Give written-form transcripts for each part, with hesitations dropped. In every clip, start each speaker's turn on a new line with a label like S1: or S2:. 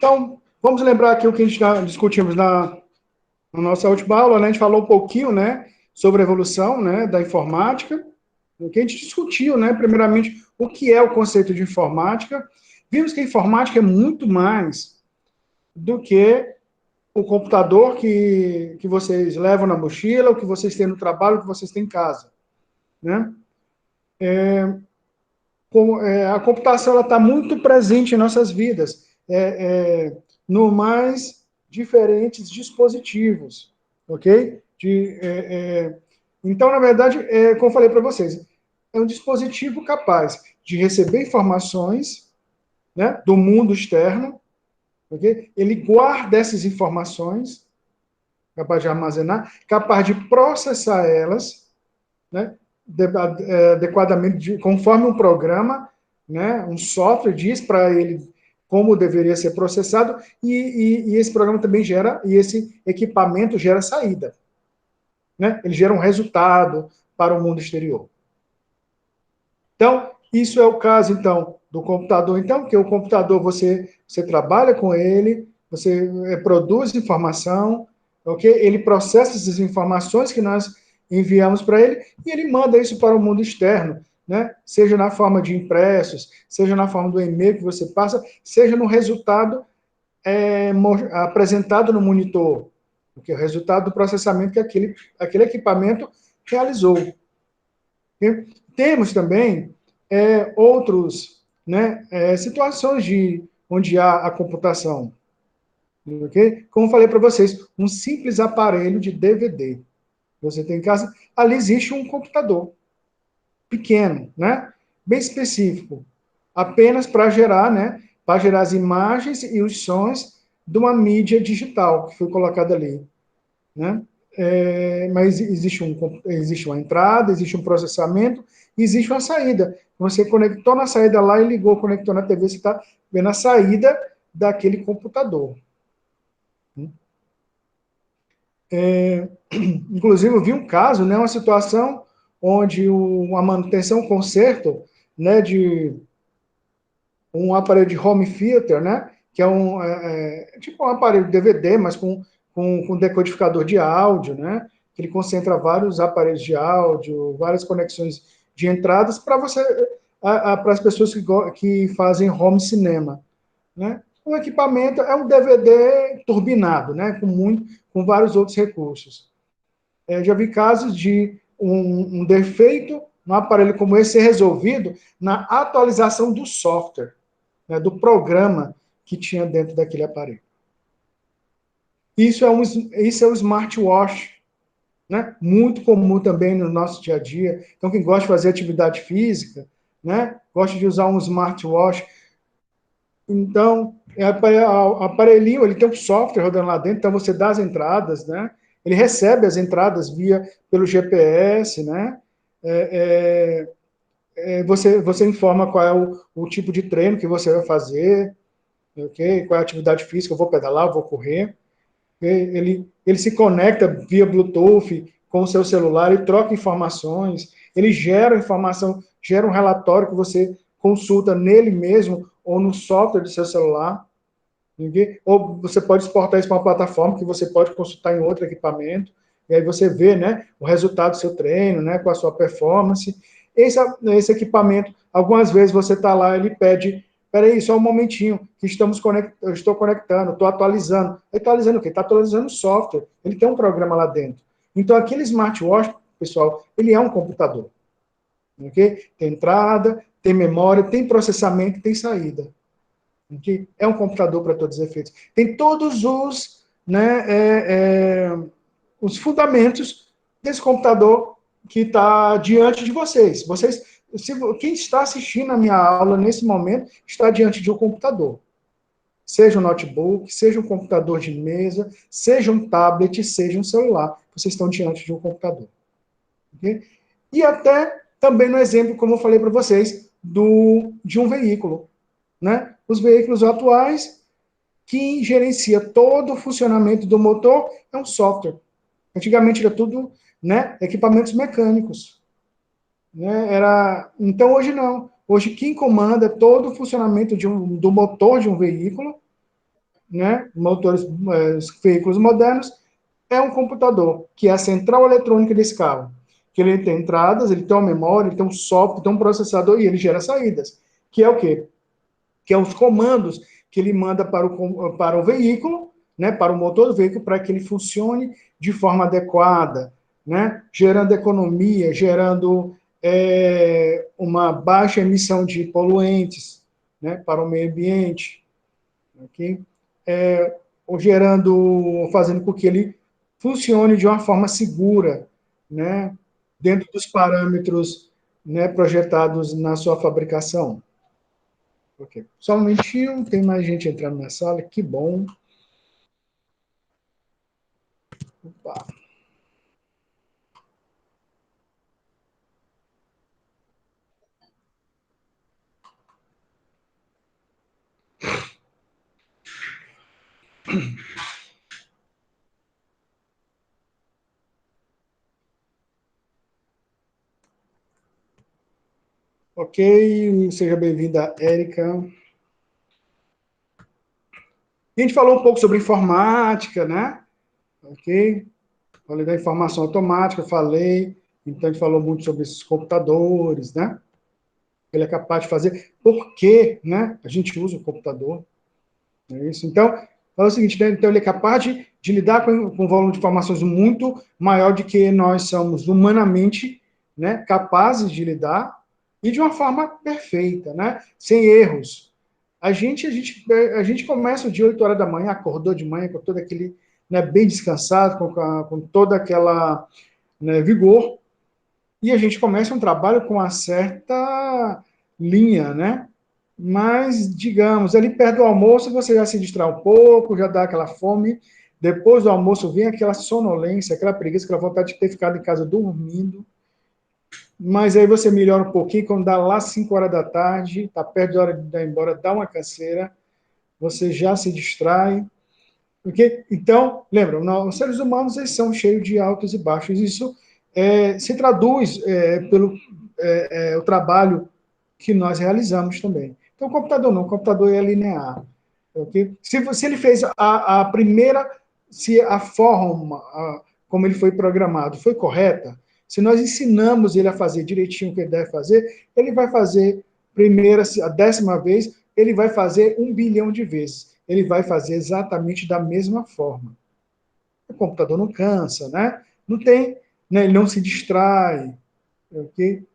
S1: Então, vamos lembrar aqui o que a gente já discutimos na nossa última aula, né? A gente falou um pouquinho, né, sobre a evolução, né, da informática, o que a gente discutiu, né, primeiramente, o que é o conceito de informática. Vimos que a informática é muito mais do que o computador que vocês levam na mochila, o que vocês têm no trabalho, o que vocês têm em casa, né? A computação está muito presente em nossas vidas, no mais diferentes dispositivos, ok? Então, na verdade, como eu falei para vocês, é um dispositivo capaz de receber informações, né, do mundo externo, ok? Ele guarda essas informações, capaz de armazenar, capaz de processar elas, né, adequadamente, conforme um programa, né, um software diz para ele como deveria ser processado, e esse programa também gera, e esse equipamento gera saída. Né? Ele gera um resultado para o mundo exterior. Então, isso é o caso, então, do computador. Então, que o computador, você trabalha com ele, você produz informação, ok? Ele processa essas informações que nós enviamos para ele e ele manda isso para o mundo externo, né? Seja na forma de impressos, seja na forma do e-mail que você passa, seja no resultado apresentado no monitor, porque é o resultado do processamento que aquele equipamento realizou. Temos também outros, né, situações onde há a computação. Okay? Como falei para vocês, um simples aparelho de DVD que você tem em casa, ali existe um computador pequeno, né, bem específico, apenas para gerar, né, para gerar as imagens e os sons de uma mídia digital que foi colocada ali. Né? Mas existe uma entrada, existe um processamento, existe uma saída. Você conectou na saída lá e ligou, conectou na TV, você está vendo a saída daquele computador. Inclusive, eu vi um caso, né, uma situação onde uma manutenção, um conserto, né, de um aparelho de home theater, né, que é tipo um aparelho de DVD, mas com decodificador de áudio, né, que ele concentra vários aparelhos de áudio, várias conexões de entradas para para as pessoas que fazem home cinema, né. O equipamento é um DVD turbinado, né, com vários outros recursos. Já vi casos de um defeito no aparelho como esse ser resolvido na atualização do software, né, do programa que tinha dentro daquele aparelho. Isso é um smartwatch, né, muito comum também no nosso dia a dia. Então, quem gosta de fazer atividade física, né, gosta de usar um smartwatch. Então, o aparelhinho, ele tem um software rodando lá dentro, então você dá as entradas, né, ele recebe as entradas pelo GPS, né, você informa qual é o tipo de treino que você vai fazer, ok? Qual é a atividade física, eu vou pedalar, eu vou correr. Ele se conecta via Bluetooth com o seu celular e troca informações, ele gera informação, gera um relatório que você consulta nele mesmo ou no software do seu celular. Okay? Ou você pode exportar isso para uma plataforma que você pode consultar em outro equipamento, e aí você vê, né, o resultado do seu treino, né, com a sua performance. Esse equipamento, algumas vezes você está lá, ele pede, peraí, só um momentinho, que eu estou conectando, estou atualizando. Atualizando o quê? Está atualizando o software. Ele tem um programa lá dentro. Então, aquele smartwatch, pessoal, ele é um computador. Okay? Tem entrada, tem memória, tem processamento, tem saída. Okay? É um computador para todos os efeitos. Tem todos os fundamentos desse computador que está diante de vocês. Quem está assistindo a minha aula nesse momento está diante de um computador. Seja um notebook, seja um computador de mesa, seja um tablet, seja um celular. Vocês estão diante de um computador. Okay? E até também no exemplo, como eu falei para vocês, de um veículo. Né? Os veículos atuais, quem gerencia todo o funcionamento do motor é um software. Antigamente era tudo, né, equipamentos mecânicos. Né? Então hoje não. Hoje quem comanda todo o funcionamento do motor de um veículo né, motores, veículos modernos, é um computador, que é a central eletrônica desse carro. Que ele tem entradas, ele tem uma memória, ele tem um software, tem um processador e ele gera saídas. Que é o quê? Que é os comandos que ele manda para o veículo, né, para o motor do veículo, para que ele funcione de forma adequada, né, gerando economia, gerando uma baixa emissão de poluentes, né, para o meio ambiente, ok? Ou gerando, fazendo com que ele funcione de uma forma segura, né, dentro dos parâmetros, né, projetados na sua fabricação. Ok. Só um momentinho, tem mais gente entrando na sala, que bom. Opa. Ok, seja bem-vinda, Érica. A gente falou um pouco sobre informática, né? Ok, falei da informação automática, falei. Então, a gente falou muito sobre esses computadores, né? Ele é capaz de fazer. Por que, né? A gente usa o computador. É isso. Então, fala o seguinte, né? Então ele é capaz de lidar com um volume de informações muito maior do que nós somos humanamente, né, capazes de lidar e de uma forma perfeita, né? Sem erros. A gente começa o dia 8 horas da manhã, acordou de manhã com todo aquele, né, bem descansado, com toda aquela, né, vigor, e a gente começa um trabalho com uma certa linha, né? Mas, digamos, ali perto do almoço você já se distrai um pouco, já dá aquela fome. Depois do almoço vem aquela sonolência, aquela preguiça, aquela vontade de ter ficado em casa dormindo. Mas aí você melhora um pouquinho, quando dá lá 5 horas da tarde, está perto da hora de ir embora, dá uma canseira, você já se distrai. Porque, então, lembra, os seres humanos eles são cheios de altos e baixos. Isso se traduz pelo o trabalho que nós realizamos também. Então, o computador não, o computador é linear. Okay? Se ele fez a primeira, se a forma como ele foi programado foi correta, se nós ensinamos ele a fazer direitinho o que ele deve fazer, ele vai fazer primeira, a 10ª vez, ele vai fazer 1 bilhão de vezes. Ele vai fazer exatamente da mesma forma. O computador não cansa, né? Não tem, né? Ele não se distrai, ok?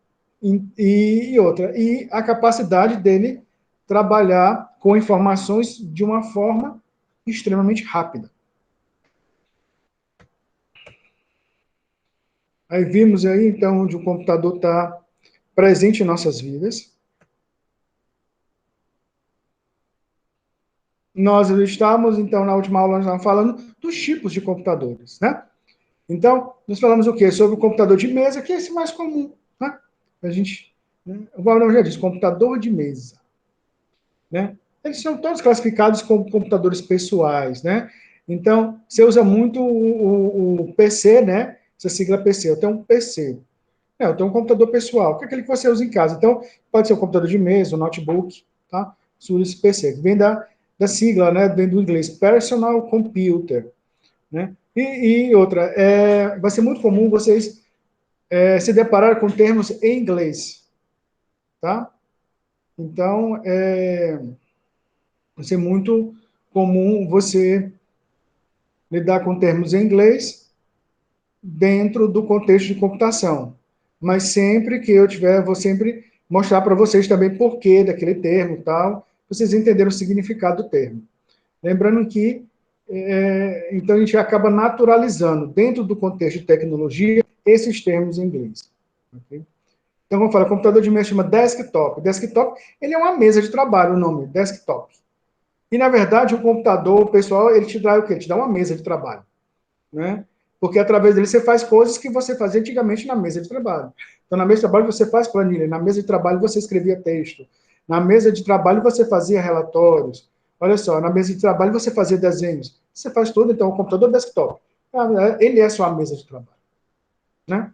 S1: E outra, e a capacidade dele trabalhar com informações de uma forma extremamente rápida. Aí vimos aí, então, onde o computador está presente em nossas vidas. Nós estávamos, então, na última aula, nós estávamos falando dos tipos de computadores, né? Então, nós falamos o quê? Sobre o computador de mesa, que é esse mais comum, né? A gente, né? O Valão já disse, computador de mesa, né? Eles são todos classificados como computadores pessoais, né? Então, você usa muito o PC, né? Essa sigla PC. Eu tenho um PC. Eu tenho um computador pessoal, que é aquele que você usa em casa. Então, pode ser um computador de mesa, um notebook, tá? Você usa esse PC, que vem da sigla, né? Vem do inglês, Personal Computer, né? E outra, vai ser muito comum vocês se deparar com termos em inglês, tá? Então, vai ser muito comum você lidar com termos em inglês dentro do contexto de computação. Mas sempre que eu tiver, vou sempre mostrar para vocês também porquê daquele termo e tal, pra vocês entenderem o significado do termo. Lembrando que, então, a gente acaba naturalizando, dentro do contexto de tecnologia, esses termos em inglês. Okay? Então, vamos falar, computador de mesa chama desktop. Desktop, ele é uma mesa de trabalho, o nome, desktop. E, na verdade, o computador, o pessoal, ele te dá o quê? Ele te dá uma mesa de trabalho, né? Porque através dele você faz coisas que você fazia antigamente na mesa de trabalho. Então, na mesa de trabalho você faz planilha, na mesa de trabalho você escrevia texto, na mesa de trabalho você fazia relatórios. Olha só, na mesa de trabalho você fazia desenhos. Você faz tudo, então, o computador desktop. Ele é sua mesa de trabalho, né?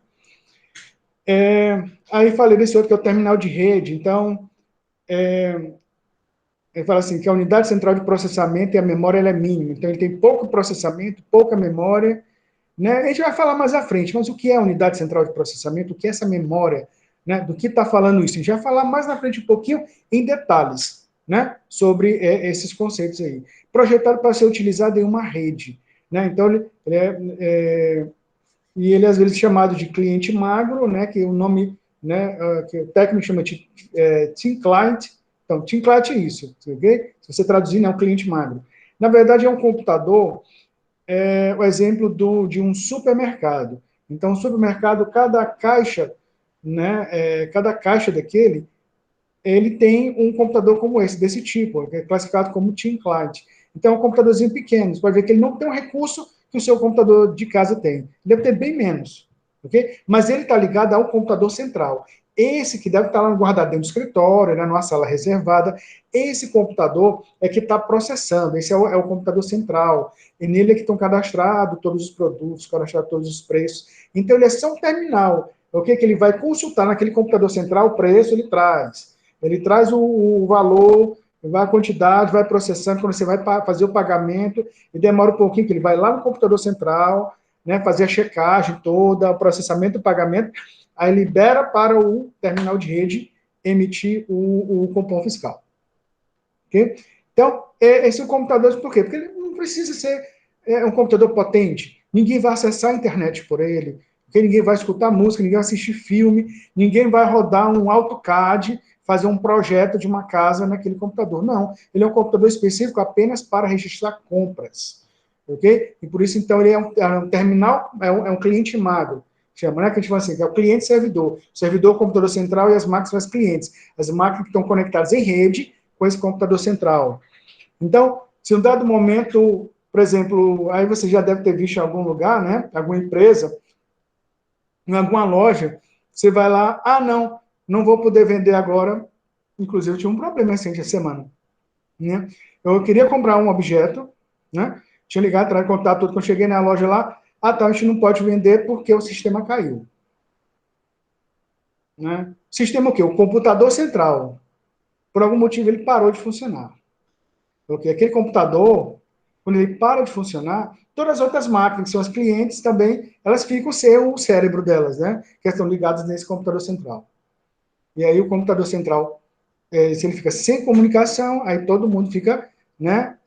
S1: Aí falei desse outro que é o terminal de rede. Então, ele fala assim, que a unidade central de processamento e a memória ela é mínima. Então, ele tem pouco processamento, pouca memória, né? A gente vai falar mais à frente, mas o que é a unidade central de processamento? O que é essa memória? Né? Do que está falando isso? A gente vai falar mais na frente um pouquinho em detalhes, né? Sobre esses conceitos aí. Projetado para ser utilizado em uma rede. Né? Então, e ele às vezes é chamado de cliente magro, né? Que o nome, né? Que o técnico chama de Thin Client. Então, Thin Client é isso, ok? Se você traduzir, é um cliente magro. Na verdade, é um computador, o exemplo de um supermercado. Então, o supermercado, cada caixa, né, cada caixa daquele, ele tem um computador como esse, desse tipo, que é classificado como Thin Client. Então, é um computadorzinho pequeno. Você pode ver que ele não tem um recurso que o seu computador de casa tem. Ele deve ter bem menos. Okay? Mas ele está ligado a um computador central. Esse que deve estar lá guardado dentro do escritório, né, numa sala reservada. Esse computador é que está processando. Esse é o computador central. E nele é que estão cadastrados todos os produtos, cadastrados todos os preços. Então, ele é só um terminal. Okay? Que ele vai consultar naquele computador central o preço, ele traz. Ele traz o valor, vai a quantidade, vai processando, quando você vai fazer o pagamento, e demora um pouquinho, que ele vai lá no computador central, né, fazer a checagem toda, o processamento do pagamento, aí libera para o terminal de rede emitir o cupom fiscal. Okay? Então, esse é o computador, por quê? Porque ele não precisa ser um computador potente. Ninguém vai acessar a internet por ele, porque ninguém vai escutar música, ninguém vai assistir filme, ninguém vai rodar um AutoCAD, fazer um projeto de uma casa naquele computador. Não, ele é um computador específico apenas para registrar compras. Ok? E por isso, então, ele é um terminal, é um cliente magro. Chama, né? Que a gente fala assim, que é o cliente-servidor. O servidor, o computador central e as máquinas são as clientes. As máquinas que estão conectadas em rede com esse computador central. Então, se um dado momento, por exemplo, aí você já deve ter visto em algum lugar, né? Alguma empresa, em alguma loja, você vai lá, não vou poder vender agora. Inclusive, eu tive um problema recente essa semana. Né? Eu queria comprar um objeto, né? Tinha ligado, entrar em contato tudo. Quando eu cheguei na loja lá, a gente não pode vender porque o sistema caiu. Né? Sistema o quê? O computador central. Por algum motivo, ele parou de funcionar. Porque aquele computador, quando ele para de funcionar, todas as outras máquinas, que são as clientes também, elas ficam sem o cérebro delas, né? Que estão ligadas nesse computador central. E aí o computador central, se ele fica sem comunicação, aí todo mundo fica, né?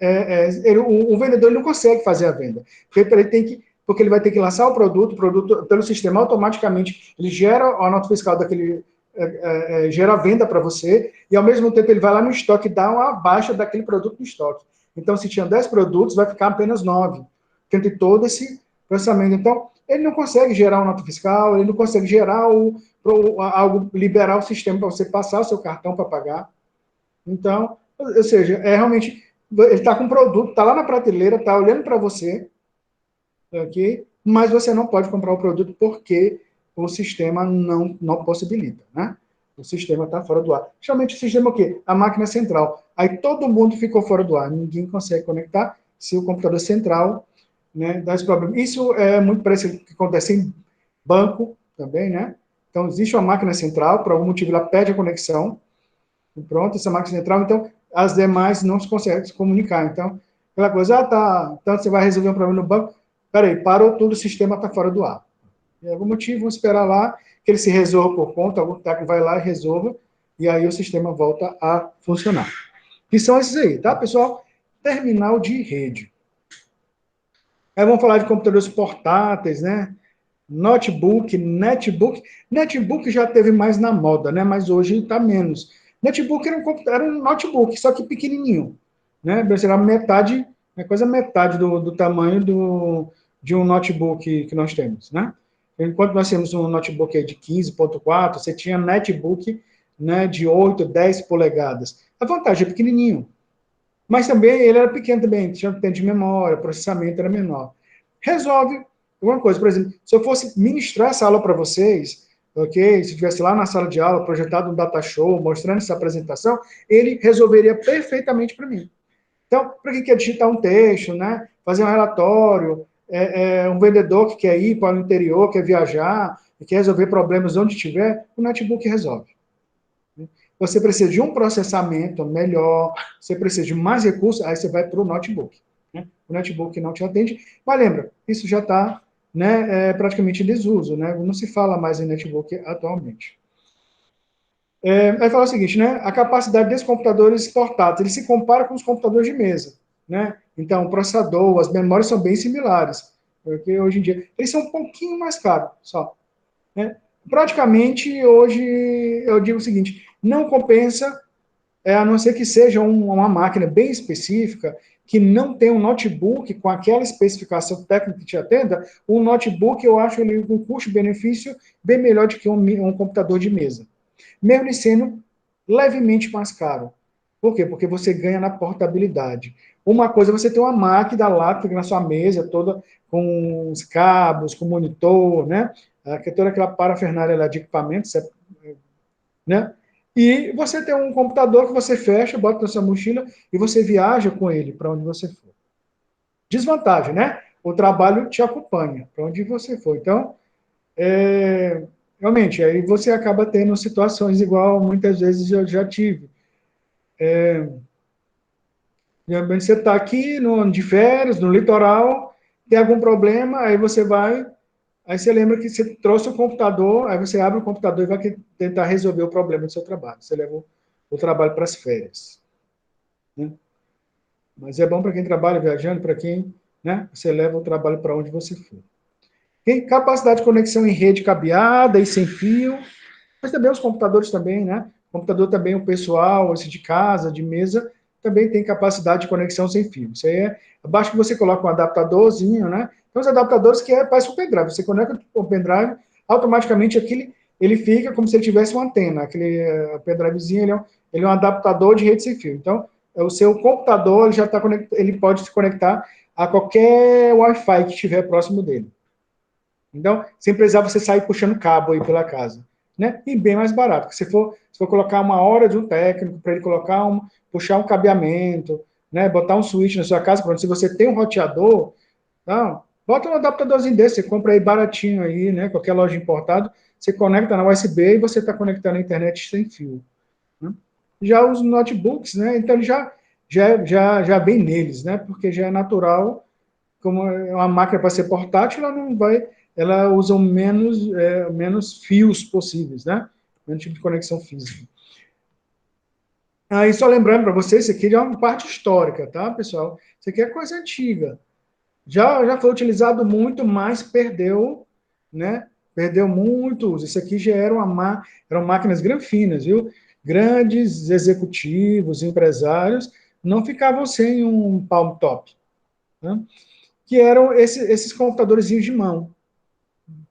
S1: O vendedor ele não consegue fazer a venda. Porque ele vai ter que lançar o produto pelo sistema automaticamente, ele gera a nota fiscal daquele, gera a venda para você, e ao mesmo tempo ele vai lá no estoque e dá uma baixa daquele produto no estoque. Então, se tinha 10 produtos, vai ficar apenas 9. Porque tem todo esse processamento. Então, ele não consegue gerar uma nota fiscal, ele não consegue gerar algo, liberar o sistema para você passar o seu cartão para pagar. Então, ou seja, realmente, ele está com o produto, está lá na prateleira, está olhando para você, ok? Mas você não pode comprar o produto porque o sistema não possibilita, né? O sistema está fora do ar. Geralmente o sistema é o quê? A máquina central. Aí todo mundo ficou fora do ar, ninguém consegue conectar se o computador central, né, dá esse problema. Isso é muito parecido com o que acontece em banco também, né? Então existe uma máquina central, por algum motivo ela perde a conexão, e pronto, essa máquina central, então as demais não se conseguem se comunicar. Então, aquela coisa, então você vai resolver um problema no banco, peraí, parou tudo, o sistema está fora do ar. Por algum motivo, vamos esperar lá que ele se resolva por conta, algum técnico vai lá e resolva, e aí o sistema volta a funcionar. Que são esses aí, tá, pessoal? Terminal de rede. Aí vamos falar de computadores portáteis, né? Notebook, netbook. Netbook já teve mais na moda, né? Mas hoje está menos. Netbook era um notebook, só que pequenininho, né? Era metade, coisa metade do tamanho de um notebook que nós temos, né? Enquanto nós temos um notebook aí de 15,4, você tinha netbook, né, de 8, 10 polegadas. A vantagem é pequenininho, mas também ele era pequeno também, tinha tempo de memória, processamento era menor. Resolve uma coisa, por exemplo, se eu fosse ministrar essa aula para vocês, ok? Se estivesse lá na sala de aula, projetado um data show, mostrando essa apresentação, ele resolveria perfeitamente para mim. Então, para quem quer digitar um texto, né? Fazer um relatório, um vendedor que quer ir para o interior, quer viajar, e quer resolver problemas onde estiver, o notebook resolve. você precisa de um processamento melhor, você precisa de mais recursos, aí você vai para o notebook. Né? O notebook não te atende, mas lembra, isso já está, né, praticamente em desuso, né? Não se fala mais em notebook atualmente. Aí fala o seguinte, né? A capacidade desses computadores portáteis, ele se compara com os computadores de mesa, né? Então, o processador, as memórias são bem similares, porque hoje em dia eles são um pouquinho mais caros, só. Né? Praticamente, hoje, eu digo o seguinte, não compensa, a não ser que seja uma máquina bem específica, que não tem um notebook com aquela especificação técnica que te atenda, um notebook eu acho ele com custo-benefício bem melhor do que um computador de mesa. Mesmo ele sendo levemente mais caro. Por quê? Porque você ganha na portabilidade. Uma coisa é você ter uma máquina lá, que fica na sua mesa toda, com os cabos, com monitor, né? Toda aquela parafernália lá de equipamentos, né? E você tem um computador que você fecha, bota na sua mochila e você viaja com ele para onde você for. Desvantagem, né? O trabalho te acompanha para onde você for. Então, realmente, aí você acaba tendo situações igual muitas vezes eu já tive. Você está aqui de férias, no litoral, tem algum problema, aí você vai, aí você lembra que você trouxe o computador, aí você abre o computador e vai tentar resolver o problema do seu trabalho. Você leva o trabalho para as férias. Né? Mas é bom para quem trabalha viajando, para quem, né, você leva o trabalho para onde você for. Tem capacidade de conexão em rede cabeada e sem fio, mas também os computadores também, né? O computador também, o pessoal, esse de casa, de mesa, também tem capacidade de conexão sem fio. Isso aí basta que você coloque um adaptadorzinho, né? Então, os adaptadores que parece um pendrive. Você conecta o pendrive, automaticamente ele fica como se ele tivesse uma antena. Aquele pendrivezinho, ele é um adaptador de rede sem fio. Então, o seu computador ele já está conectado, ele pode se conectar a qualquer Wi-Fi que estiver próximo dele. Então, sem precisar você sair puxando cabo aí pela casa. Né? E bem mais barato. Se for colocar uma hora de um técnico para ele puxar um cabeamento, né? Botar um switch na sua casa, pronto. Se você tem um roteador, não, bota um adaptadorzinho desse, você compra aí baratinho aí, né? Qualquer loja importada, você conecta na USB e você está conectando a internet sem fio. Né? Já os notebooks, né? Então já vem neles, né? Porque já é natural, como é uma máquina para ser portátil, ela usa menos fios possíveis, né? Menos tipo de conexão física. Aí, só lembrando para vocês, isso aqui é uma parte histórica, tá, pessoal? Isso aqui é coisa antiga. Já foi utilizado muito, mas perdeu, né? Perdeu muito uso. Isso aqui já eram máquinas granfinas, viu? Grandes executivos, empresários, não ficavam sem um palm top, né? Que eram esses computadores de mão.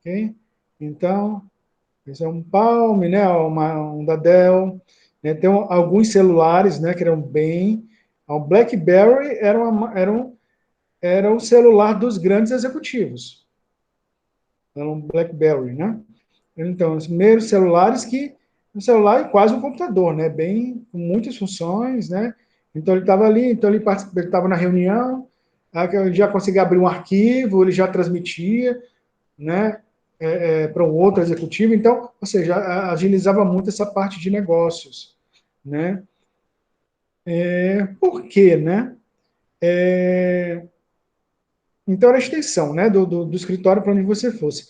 S1: Okay? Então, esse é um Palm, né, um da Dell. Né, tem alguns celulares, né, que eram bem... O BlackBerry era um celular dos grandes executivos. Era um BlackBerry, né? Então, os primeiros celulares um celular é quase um computador, né? Bem, com muitas funções, né? Então, ele estava ali, então ele estava na reunião, ele já conseguia abrir um arquivo, ele já transmitia, né, para um outro executivo. Então, ou seja, agilizava muito essa parte de negócios, né? Por quê, né? Então, era a extensão, né, do escritório para onde você fosse.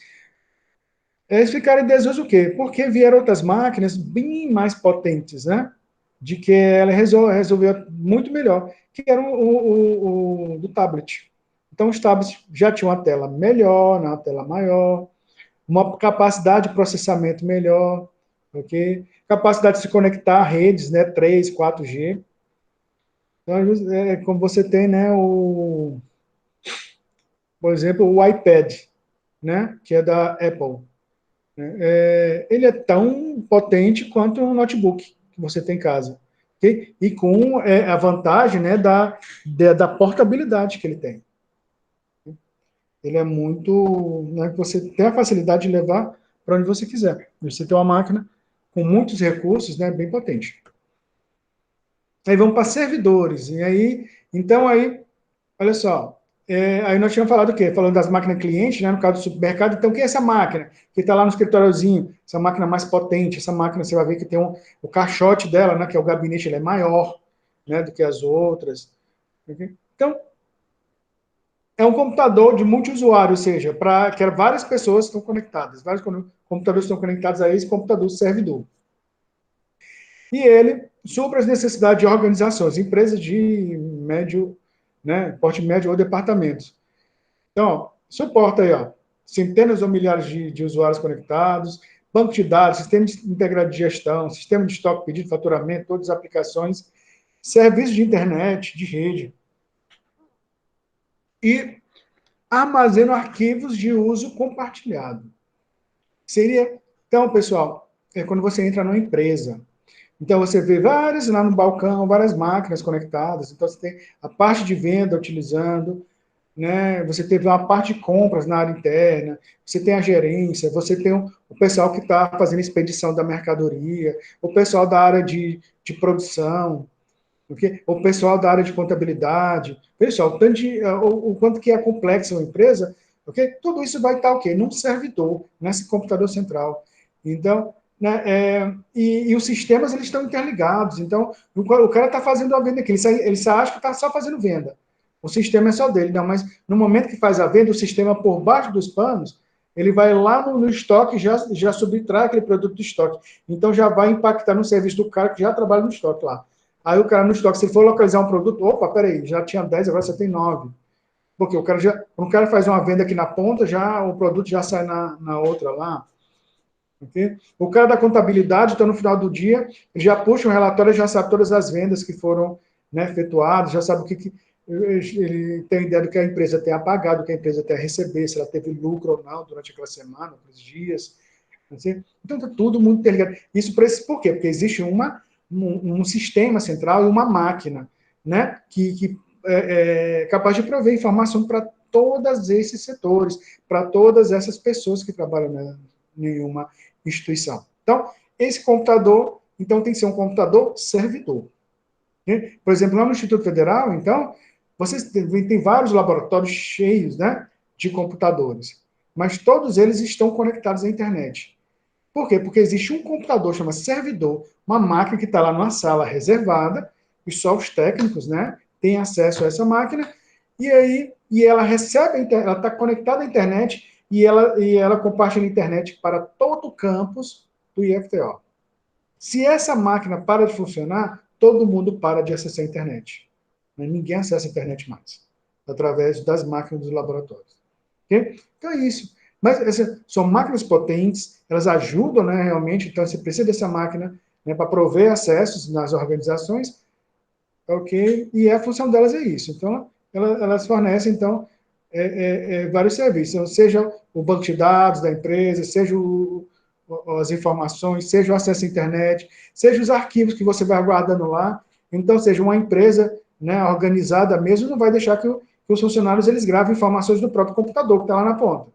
S1: Eles ficaram em desuso o quê? Porque vieram outras máquinas bem mais potentes, né? De que ela resolveu muito melhor, que era o do tablet. Então, os tablets já tinham uma tela melhor, uma tela maior, uma capacidade de processamento melhor, ok? Capacidade de se conectar a redes, né, 3, 4G. Então, como você tem, né, por exemplo, o iPad, né, que é da Apple. Né, ele é tão potente quanto um notebook que você tem em casa. Okay? E com a vantagem, né, da portabilidade que ele tem. Ele é muito... Né, você tem a facilidade de levar para onde você quiser. Você tem uma máquina com muitos recursos, né, bem potente. Aí vamos para servidores. E aí, então aí, olha só, Aí nós tínhamos falado o quê? Falando das máquinas clientes, né, no caso do supermercado. Então, o que é essa máquina? Que está lá no escritóriozinho, essa máquina mais potente, essa máquina você vai ver que tem o caixote dela, né, que é o gabinete, ele é maior, né, do que as outras. Então, é um computador de multiusuário, ou seja, para que várias pessoas estão conectadas, vários computadores estão conectados a esse computador servidor. E ele supra as necessidades de organizações, empresas de médio, né, porte médio ou departamentos. Então, ó, suporta aí, ó, centenas ou milhares de usuários conectados, banco de dados, sistema integrado de gestão, sistema de estoque, pedido, faturamento, todas as aplicações, serviços de internet, de rede. E armazena arquivos de uso compartilhado. Seria, então, pessoal, é quando você entra numa empresa. Então, você vê várias lá no balcão, várias máquinas conectadas. Então, você tem a parte de venda utilizando, né? Você teve uma parte de compras na área interna, você tem a gerência, você tem o pessoal que está fazendo expedição da mercadoria, o pessoal da área de produção, okay? O pessoal da área de contabilidade. Pessoal, o quanto que é complexa uma empresa, okay? Tudo isso vai estar o quê? Num servidor, nesse computador central. Então, né, e os sistemas eles estão interligados. Então, o cara está fazendo a venda aqui, ele só acha que está só fazendo venda. O sistema é só dele, não, mas no momento que faz a venda, o sistema por baixo dos panos, ele vai lá no estoque e já subtrai aquele produto do estoque. Então já vai impactar no serviço do cara que já trabalha no estoque lá. Aí o cara no estoque, se for localizar um produto, opa, peraí, já tinha 10, agora você tem 9. Porque o cara faz uma venda aqui na ponta, já o produto já sai na outra lá. Okay? O cara da contabilidade, então no final do dia, ele já puxa um relatório, já sabe todas as vendas que foram, né, efetuadas, já sabe o que ele tem ideia do que a empresa tem a pagar, do que a empresa tem a receber, se ela teve lucro ou não durante aquela semana, aqueles dias. Assim. Então está tudo muito interligado. Isso por quê? Porque existe um sistema central e uma máquina, né, que é capaz de prover informação para todos esses setores, para todas essas pessoas que trabalham em uma instituição. Então, esse computador, então, tem que ser um computador servidor. Né? Por exemplo, lá no Instituto Federal, então, vocês têm vários laboratórios cheios, né, de computadores, mas todos eles estão conectados à internet. Por quê? Porque existe um computador, chama servidor, uma máquina que está lá numa sala reservada, e só os técnicos, né, têm acesso a essa máquina, e ela recebe, ela está conectada à internet, e ela compartilha a internet para todo o campus do IFTO. Se essa máquina para de funcionar, todo mundo para de acessar a internet. Ninguém acessa a internet mais, através das máquinas dos laboratórios. Okay? Então é isso. Mas são máquinas potentes, elas ajudam, né, realmente, então você precisa dessa máquina, né, para prover acessos nas organizações, ok? E a função delas é isso. Então, elas fornecem, então, vários serviços, então, seja o banco de dados da empresa, seja as informações, seja o acesso à internet, seja os arquivos que você vai guardando lá. Então, seja uma empresa, né, organizada mesmo, não vai deixar que os funcionários eles gravem informações do próprio computador que está lá na ponta.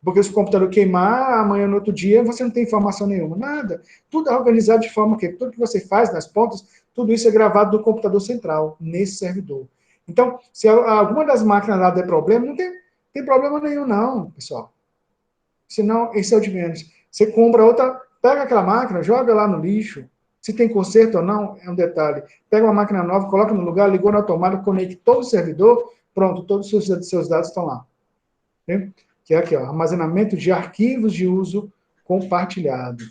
S1: Porque se o computador queimar, amanhã, no outro dia, você não tem informação nenhuma, nada. Tudo é organizado de forma que tudo que você faz nas pontas, tudo isso é gravado no computador central, nesse servidor. Então, se alguma das máquinas lá der problema, não tem problema nenhum, não, pessoal. Senão, esse é o de menos. Você compra outra, pega aquela máquina, joga lá no lixo. Se tem conserto ou não, é um detalhe. Pega uma máquina nova, coloca no lugar, ligou na tomada, conectou o servidor, pronto, todos os seus dados estão lá. Né? Que é aqui, ó, armazenamento de arquivos de uso compartilhado.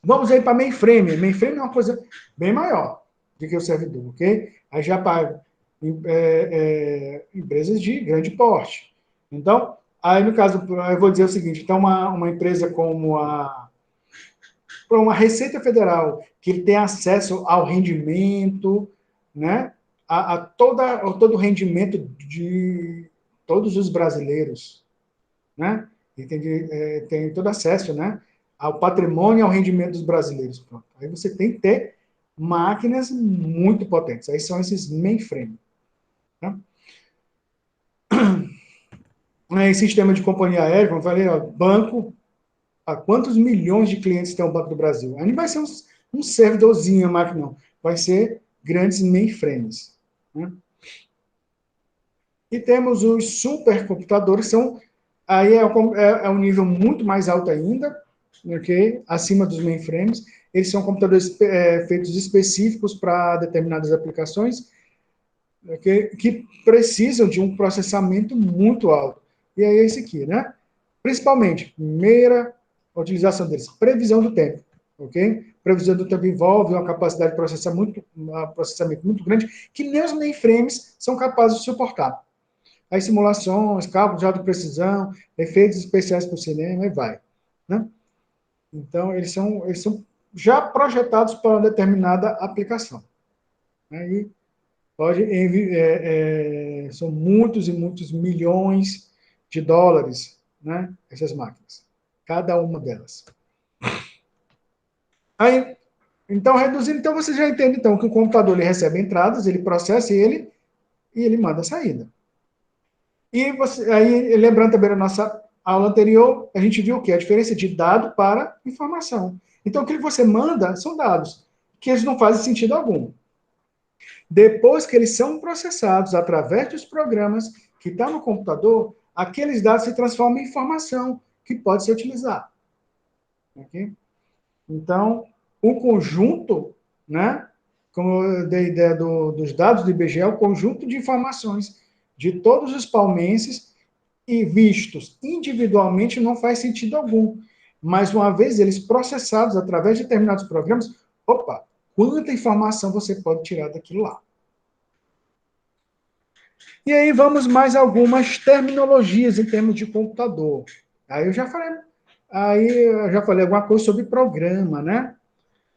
S1: Vamos aí para mainframe. Mainframe é uma coisa bem maior do que o servidor, ok? Aí já para empresas de grande porte. Então, aí no caso, eu vou dizer o seguinte, então uma empresa como uma Receita Federal, que ele tem acesso ao rendimento, né? A todo o rendimento de todos os brasileiros, né? E tem todo acesso, né, ao patrimônio e ao rendimento dos brasileiros. Pronto. Aí você tem que ter máquinas muito potentes. Aí são esses mainframe. Né? Aí, sistema de companhia aérea, como eu falei, ó, banco, a quantos milhões de clientes tem o Banco do Brasil? Aí não vai ser um servidorzinho, a máquina, não. Vai ser grandes mainframes. Né? E temos os supercomputadores, aí é um nível muito mais alto ainda, okay? Acima dos mainframes. Eles são computadores feitos específicos para determinadas aplicações, okay? Que precisam de um processamento muito alto. E é esse aqui, né? Principalmente, primeira utilização deles, previsão do tempo, ok? Previsão do tempo envolve uma capacidade de processamento muito grande, que nem os mainframes são capazes de suportar. Aí simulações, cálculos de alta precisão, efeitos especiais para o cinema, e vai. Né? Então, eles são já projetados para uma determinada aplicação. Aí são muitos e muitos milhões de dólares, né, essas máquinas, cada uma delas. Aí, então, reduzindo, então você já entende então, que o computador ele recebe entradas, ele processa ele e ele manda a saída. E você, aí, lembrando também da nossa aula anterior, a gente viu o que? A diferença de dado para informação. Então, o que você manda são dados, que eles não fazem sentido algum. Depois que eles são processados através dos programas que estão no computador, aqueles dados se transformam em informação que pode ser utilizada. Okay? Então, o conjunto, né, como eu dei a ideia dos dados do IBGE, é o conjunto de informações de todos os palmenses e vistos individualmente não faz sentido algum. Mas uma vez eles processados através de determinados programas, opa, quanta informação você pode tirar daquilo lá. E aí vamos mais algumas terminologias em termos de computador. Aí eu já falei alguma coisa sobre programa, né?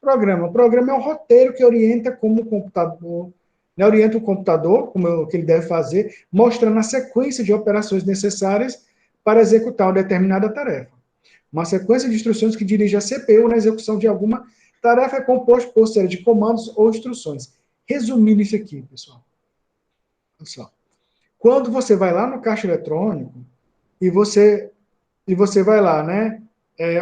S1: Programa é um roteiro que orienta como o computador, né, orienta o computador, o que ele deve fazer, mostrando a sequência de operações necessárias para executar uma determinada tarefa. Uma sequência de instruções que dirige a CPU na execução de alguma tarefa é composta por série de comandos ou instruções. Resumindo isso aqui, pessoal. Olha só. Quando você vai lá no caixa eletrônico e você vai lá, né?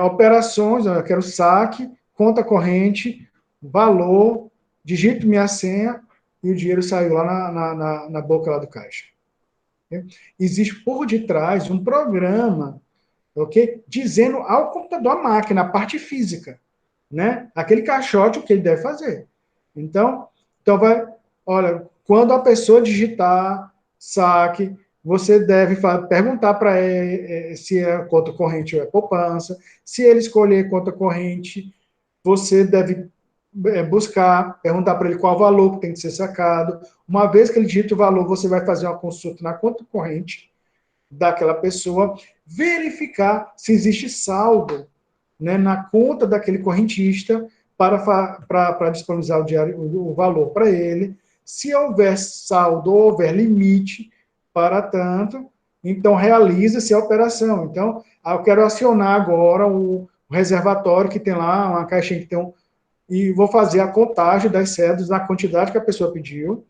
S1: Operações, eu quero saque, conta corrente, valor, digito minha senha e o dinheiro saiu lá na boca lá do caixa. Okay? Existe por detrás um programa, ok? Dizendo ao computador, a máquina, a parte física, né? Aquele caixote, o que ele deve fazer. Então olha, quando a pessoa digitar saque, você deve perguntar para ele se é conta corrente ou é poupança. Se ele escolher conta corrente, você deve buscar, perguntar para ele qual o valor que tem que ser sacado. Uma vez que ele digita o valor, você vai fazer uma consulta na conta corrente daquela pessoa, verificar se existe saldo, né, na conta daquele correntista para disponibilizar o valor para ele. Se houver saldo ou houver limite para tanto, então realiza-se a operação. Então, eu quero acionar agora o reservatório que tem lá, uma caixinha que tem e vou fazer a contagem das cédulas na quantidade que a pessoa pediu.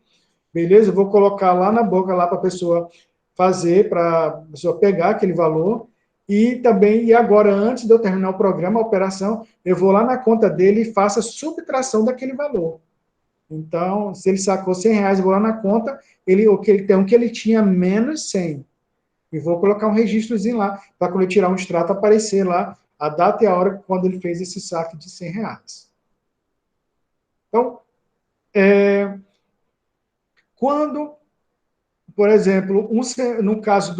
S1: Beleza? Eu vou colocar lá na boca lá para a pessoa fazer, para a pessoa pegar aquele valor. E agora, antes de eu terminar o programa, a operação, eu vou lá na conta dele e faço a subtração daquele valor. Então, se ele sacou R$ 100, eu vou lá na conta, o que ele tinha menos 100. E vou colocar um registrozinho lá, para quando eu tirar um extrato, aparecer lá a data e a hora quando ele fez esse saque de R$ 100. Então, quando, por exemplo, no caso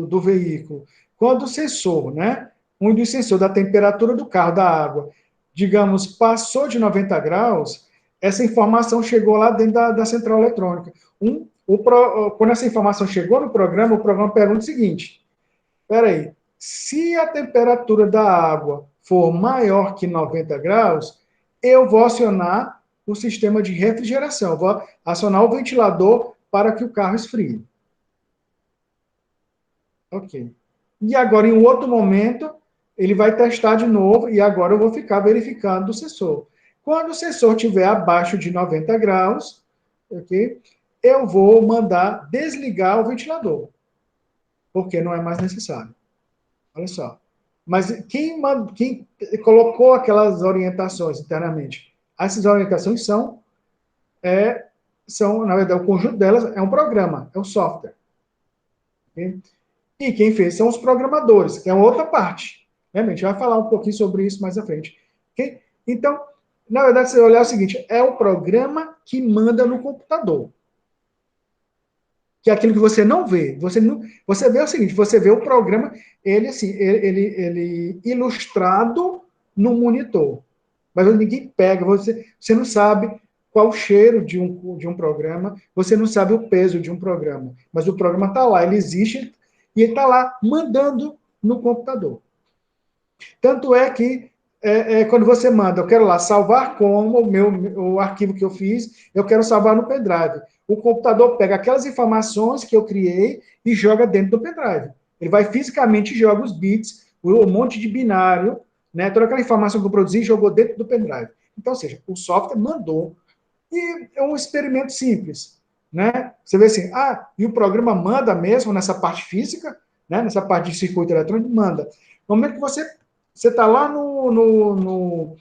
S1: do veículo, quando o sensor, né, um dos sensores da temperatura do carro, da água, digamos, passou de 90 graus, essa informação chegou lá dentro da central eletrônica. Quando essa informação chegou no programa, o programa pergunta o seguinte: espera aí, se a temperatura da água for maior que 90 graus, eu vou acionar o sistema de refrigeração, eu vou acionar o ventilador para que o carro esfrie. Ok. E agora, em um outro momento, ele vai testar de novo e agora eu vou ficar verificando o sensor. Quando o sensor estiver abaixo de 90 graus, ok, eu vou mandar desligar o ventilador, porque não é mais necessário. Olha só. Mas quem colocou aquelas orientações internamente? Essas orientações são, na verdade, o conjunto delas é um programa, é um software. ok? E quem fez são os programadores, que é uma outra parte. Né? A gente vai falar um pouquinho sobre isso mais à frente. Okay? Então, na verdade, você olhar o seguinte, é o programa que manda no computador. Que é aquilo que você não vê. Você vê o seguinte, você vê o programa, ele assim, ele ilustrado no monitor. Mas ninguém pega, você não sabe qual o cheiro de um programa, você não sabe o peso de um programa. Mas o programa está lá, ele existe e ele está lá mandando no computador. Tanto é que quando você manda, eu quero lá salvar como o arquivo que eu fiz, eu quero salvar no pendrive. O computador pega aquelas informações que eu criei e joga dentro do pendrive. Ele vai fisicamente joga os bits, um monte de binário, né? Toda aquela informação que eu produzi jogou dentro do pendrive. Então, ou seja, o software mandou. E é um experimento simples, né? Você vê assim, e o programa manda mesmo nessa parte física, né? Nessa parte de circuito eletrônico, manda. No momento que você está lá no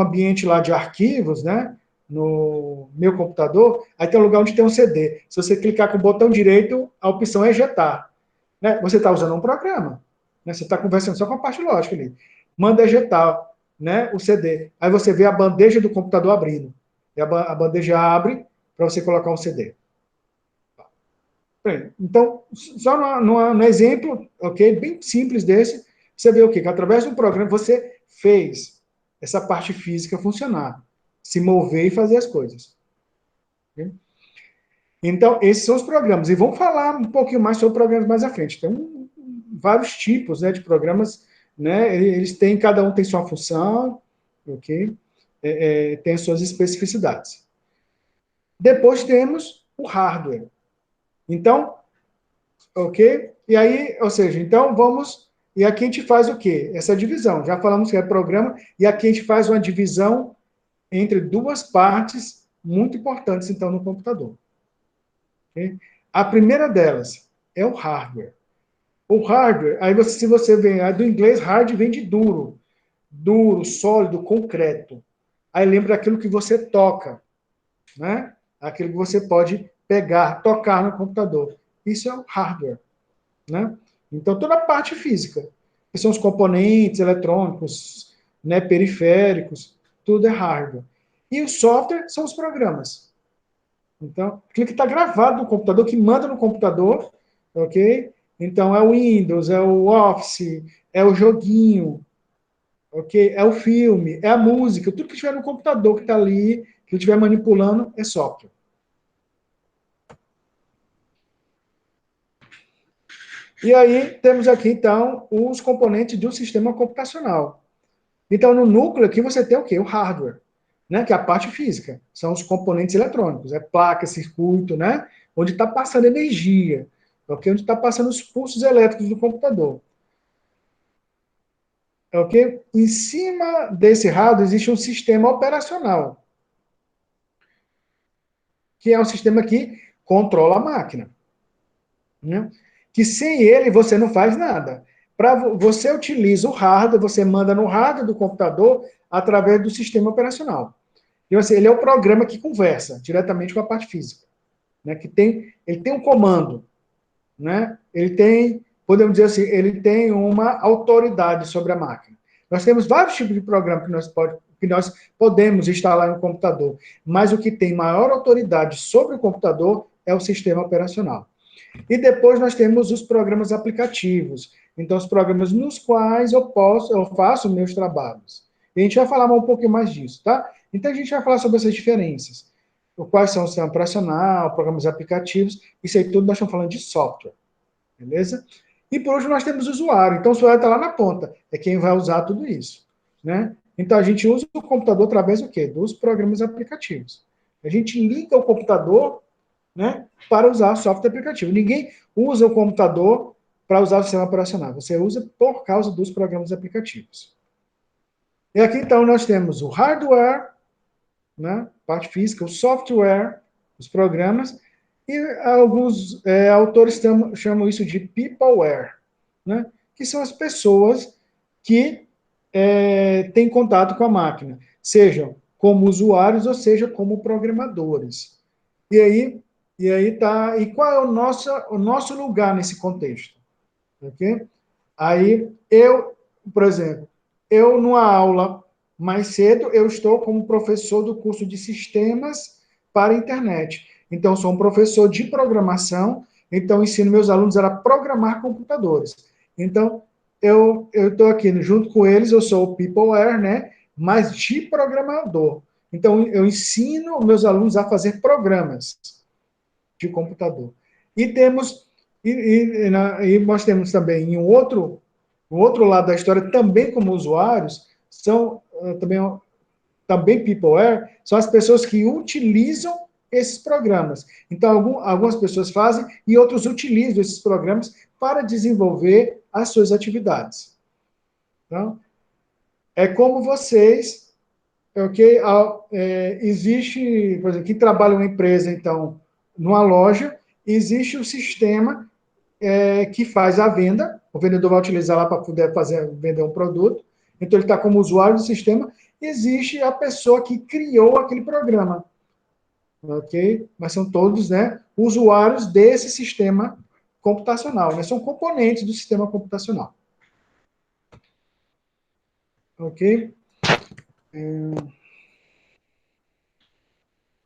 S1: ambiente lá de arquivos, né? No meu computador, aí tem um lugar onde tem um CD. Se você clicar com o botão direito, a opção é ejetar. Né? Você está usando um programa. Né? Você está conversando só com a parte lógica ali. Manda ejetar, né, o CD. Aí você vê a bandeja do computador abrindo. E a bandeja abre para você colocar um CD. Então, só no exemplo, ok, bem simples desse, você vê o quê? Que através do programa você fez essa parte física funcionar, se mover e fazer as coisas. Okay? Então, esses são os programas. E vamos falar um pouquinho mais sobre programas mais à frente. Tem vários tipos, né, de programas, né? Eles têm, cada um tem sua função, ok? Tem as suas especificidades. Depois temos o hardware. Então, ok? E aí, ou seja, então vamos. E aqui a gente faz o quê? Essa divisão. Já falamos que é programa, e aqui a gente faz uma divisão entre duas partes muito importantes, então, no computador. Okay? A primeira delas é o hardware. O hardware, aí se você vê, do inglês, hard vem de duro. Duro, sólido, concreto. Aí lembra aquilo que você toca, né? Aquilo que você pode pegar, tocar no computador. Isso é o hardware. Né? Então, toda a parte física, que são os componentes eletrônicos, né, periféricos, tudo é hardware. E o software são os programas. Então, aquilo que está gravado no computador, que manda no computador, ok? Então, é o Windows, é o Office, é o joguinho, ok? É o filme, é a música, tudo que estiver no computador que está ali, que eu estiver manipulando, é software. E aí, temos aqui, então, os componentes do sistema computacional. Então, no núcleo aqui você tem o quê? O hardware, né? Que é a parte física. São os componentes eletrônicos, é placa, circuito, né? Onde está passando energia, ok? Onde está passando os pulsos elétricos do computador. Ok? Em cima desse hardware existe um sistema operacional, que é um sistema que controla a máquina. Né? Que sem ele você não faz nada. Você utiliza o hardware, você manda no hardware do computador através do sistema operacional. Então, assim, ele é o programa que conversa diretamente com a parte física, né? Ele tem um comando, né? Ele tem, podemos dizer assim, ele tem uma autoridade sobre a máquina. Nós temos vários tipos de programa que nós podemos instalar em um computador, mas o que tem maior autoridade sobre o computador é o sistema operacional. E depois nós temos os programas aplicativos. Então, os programas nos quais eu faço meus trabalhos. E a gente vai falar um pouquinho mais disso, tá? Então, a gente vai falar sobre essas diferenças. Quais são o sistema operacional, programas aplicativos, isso aí tudo nós estamos falando de software, beleza? E por último, nós temos o usuário. Então, o usuário está lá na ponta, é quem vai usar tudo isso, né? Então, a gente usa o computador através do quê? Dos programas aplicativos. A gente liga o computador, né, para usar software aplicativo. Ninguém usa o computador para usar o sistema operacional. Você usa por causa dos programas aplicativos. E aqui, então, nós temos o hardware, né, parte física, o software, os programas, e alguns autores chamam isso de peopleware, né, que são as pessoas que têm contato com a máquina, sejam como usuários ou seja como programadores. E aí, E aí tá. E qual é o nosso lugar nesse contexto? Ok? Aí por exemplo, eu numa aula mais cedo, eu estou como professor do curso de sistemas para a internet. Então, sou um professor de programação, então ensino meus alunos a programar computadores. Então, eu estou aqui junto com eles, eu sou o Peopleware, né? Mas de programador. Então, eu ensino meus alunos a fazer programas de computador. E temos e nós temos também em o outro lado da história, também como usuários, são também peopleware, são as pessoas que utilizam esses programas. Então, algumas pessoas fazem e outros utilizam esses programas para desenvolver as suas atividades. Então, é como vocês, ok? Existe, por exemplo, quem trabalha em uma empresa, então, numa loja, existe o sistema que faz a venda, o vendedor vai utilizar lá para poder vender um produto, então ele está como usuário do sistema, existe a pessoa que criou aquele programa, ok? Mas são todos, né, usuários desse sistema computacional, né? São componentes do sistema computacional, ok?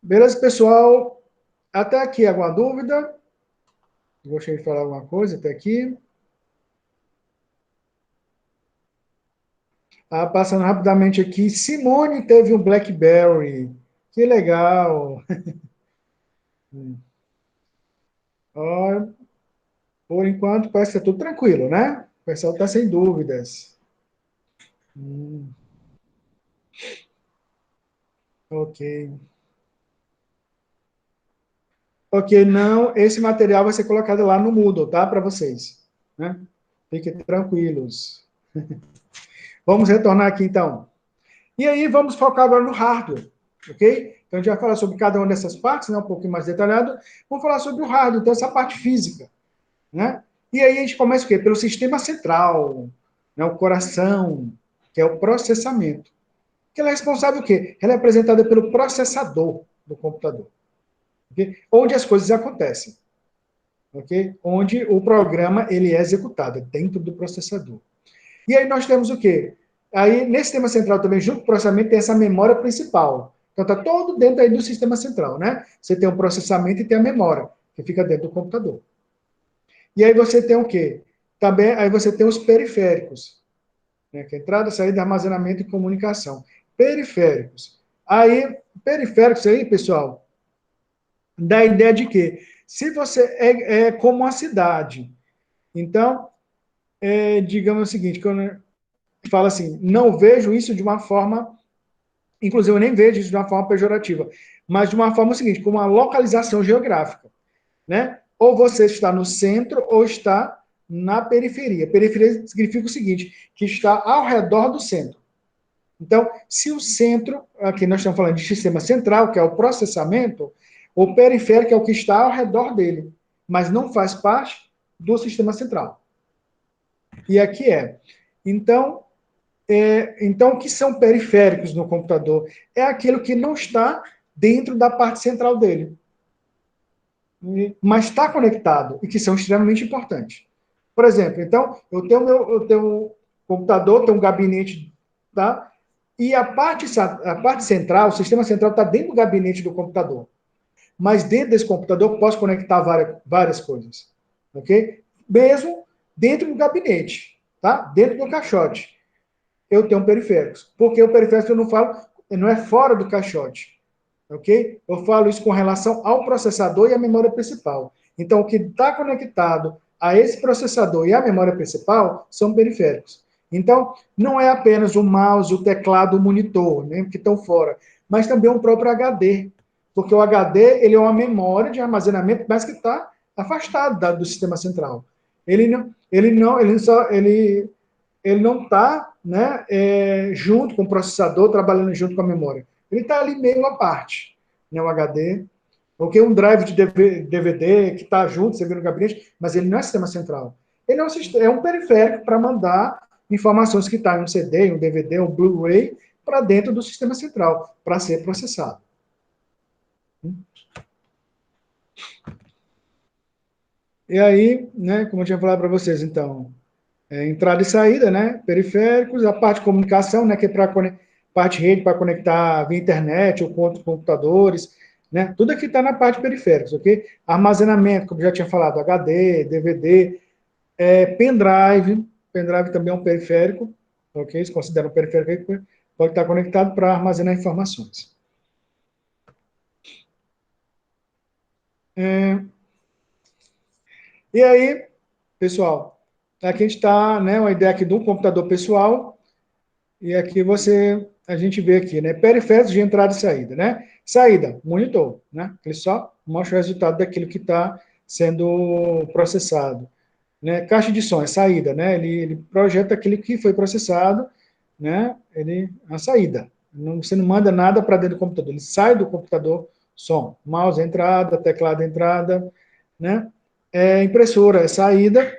S1: Beleza, pessoal? Até aqui, alguma dúvida? Gostaria de falar alguma coisa até aqui? Passando rapidamente aqui, Simone teve um BlackBerry. Que legal. Ó, por enquanto, parece que está tudo tranquilo, né? O pessoal está sem dúvidas. Hum, ok. Ok, não, esse material vai ser colocado lá no Moodle, tá? Para vocês, né? Fiquem tranquilos. Vamos retornar aqui, então. E aí, vamos focar agora no hardware, ok? Então, a gente vai falar sobre cada uma dessas partes, né? Um pouquinho mais detalhado. Vamos falar sobre o hardware, então, essa parte física, né? E aí, a gente começa o quê? Pelo sistema central, né? O coração, que é o processamento. Que ela é responsável o quê? Ela é apresentada pelo processador do computador, okay? Onde as coisas acontecem, ok? Onde o programa ele é executado, dentro do processador. E aí nós temos o quê? Aí, nesse sistema central também, junto com o processamento, tem essa memória principal. Então, está todo dentro aí do sistema central, né? Você tem o processamento e tem a memória, que fica dentro do computador. E aí você tem o quê? Também, aí você tem os periféricos, né? Que é entrada, saída, armazenamento e comunicação. Periféricos. Aí, periféricos aí, pessoal, dá a ideia de que se você é como uma cidade, então, digamos o seguinte, quando fala assim, não vejo isso de uma forma, inclusive eu nem vejo isso de uma forma pejorativa, mas de uma forma seguinte, como uma localização geográfica, né? Ou você está no centro ou está na periferia. Periferia significa o seguinte, que está ao redor do centro. Então, se o centro, aqui nós estamos falando de sistema central, que é o processamento, o periférico é o que está ao redor dele, mas não faz parte do sistema central. E aqui é. Então, então, o que são periféricos no computador? É aquilo que não está dentro da parte central dele, mas está conectado e que são extremamente importantes. Por exemplo, então, eu tenho um computador, tenho um gabinete, tá? E a parte central, o sistema central está dentro do gabinete do computador. Mas dentro desse computador eu posso conectar várias coisas. Ok? Mesmo dentro do gabinete, tá? Dentro do caixote eu tenho periféricos. Porque o periférico eu não falo, não é fora do caixote. Ok? Eu falo isso com relação ao processador e à memória principal. Então, o que está conectado a esse processador e à memória principal são periféricos. Então, não é apenas o mouse, o teclado, o monitor, né, que estão fora, mas também o próprio HD. Porque o HD ele é uma memória de armazenamento, mas que está afastado do sistema central. Ele não está, né, junto com o processador, trabalhando junto com a memória. Ele está ali meio à parte, né, o HD, porque um drive de DVD que está junto, você vê no gabinete, mas ele não é sistema central. Ele é um periférico para mandar informações que estão tá em um CD, um DVD, um Blu-ray, para dentro do sistema central, para ser processado. E aí, né, como eu tinha falado para vocês, então, entrada e saída, né, periféricos, a parte de comunicação, né, que é para parte rede para conectar via internet ou com outros computadores, né, tudo aqui está na parte periféricos, ok? Armazenamento, como eu já tinha falado, HD, DVD, pendrive, pendrive também é um periférico, ok? Se considera um periférico, pode estar conectado para armazenar informações. E aí, pessoal, aqui a gente está, né, uma ideia aqui de um computador pessoal, e aqui a gente vê aqui, né, periféricos de entrada e saída, né? Saída, monitor, né? Ele só mostra o resultado daquilo que está sendo processado, né? Caixa de som é saída, né? Ele projeta aquilo que foi processado, né? A saída. Você não manda nada para dentro do computador, ele sai do computador, som, mouse é entrada, teclado é entrada, né? Impressora é saída,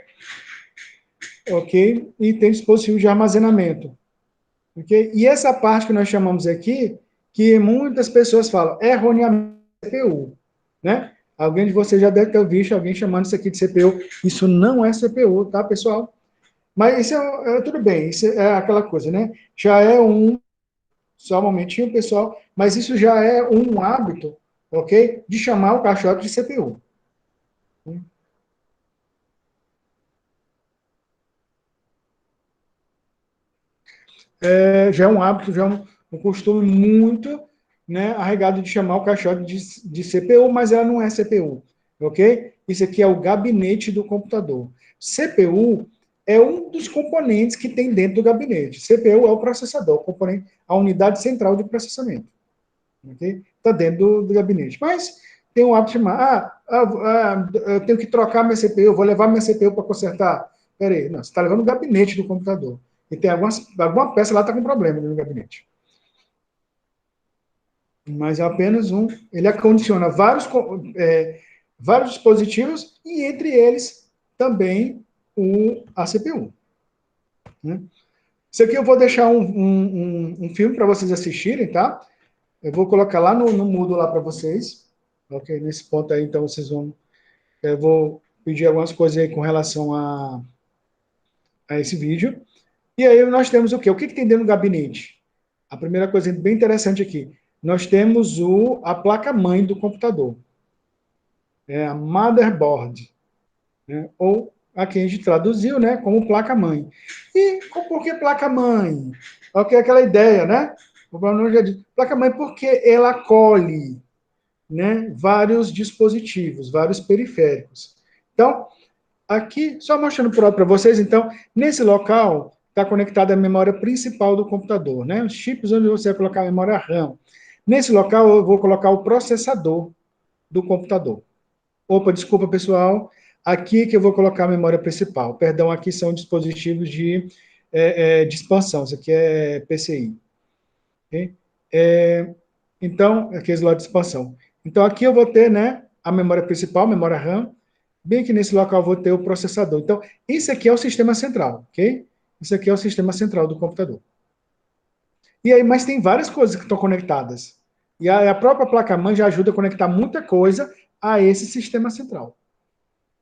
S1: ok? E tem dispositivo de armazenamento. Okay? E essa parte que nós chamamos aqui, que muitas pessoas falam erroneamente CPU, né? Alguém de vocês já deve ter visto alguém chamando isso aqui de CPU. Isso não é CPU, tá, pessoal? Mas isso tudo bem, isso é aquela coisa, né? Já é só um momentinho, pessoal, mas isso já é um hábito, ok? De chamar o caixote de CPU. Já é um hábito, já é um costume muito, né, arraigado de chamar o caixote de CPU, mas ela não é CPU, ok? Isso aqui é o gabinete do computador. CPU é um dos componentes que tem dentro do gabinete. CPU é o processador, o componente, a unidade central de processamento, ok? Está dentro do gabinete. Mas tem um hábito de chamar, eu tenho que trocar minha CPU, vou levar minha CPU para consertar. Peraí, não, você está levando o gabinete do computador. E tem alguma peça lá que está com problema no gabinete. Mas é apenas um. Ele acondiciona vários dispositivos e, entre eles, também a CPU. Né? Isso aqui eu vou deixar um filme para vocês assistirem, tá? Eu vou colocar lá no Moodle lá para vocês. Ok? Nesse ponto aí, então, vocês vão. Eu vou pedir algumas coisas aí com relação a esse vídeo. E aí nós temos o quê? O que tem dentro do gabinete? A primeira coisa bem interessante aqui, nós temos a placa-mãe do computador, a motherboard, né? Ou aqui a gente traduziu, né, como placa-mãe. E por que placa-mãe? Ok, aquela ideia, né? O Bruno já disse, placa-mãe porque ela acolhe, né, vários dispositivos, vários periféricos. Então, aqui, só mostrando para vocês, então, nesse local está conectada a memória principal do computador, né? Os chips onde você vai colocar a memória RAM. Nesse local, eu vou colocar o processador do computador. Opa, desculpa, pessoal. Aqui que eu vou colocar a memória principal. Perdão, aqui são dispositivos de expansão. Isso aqui é PCI. Okay? Então, aqui é slot de expansão. Então, aqui eu vou ter, né, a memória principal, memória RAM. Bem que nesse local eu vou ter o processador. Então, isso aqui é o sistema central, ok? Isso aqui é o sistema central do computador. E aí, mas tem várias coisas que estão conectadas. E a própria placa-mãe já ajuda a conectar muita coisa a esse sistema central.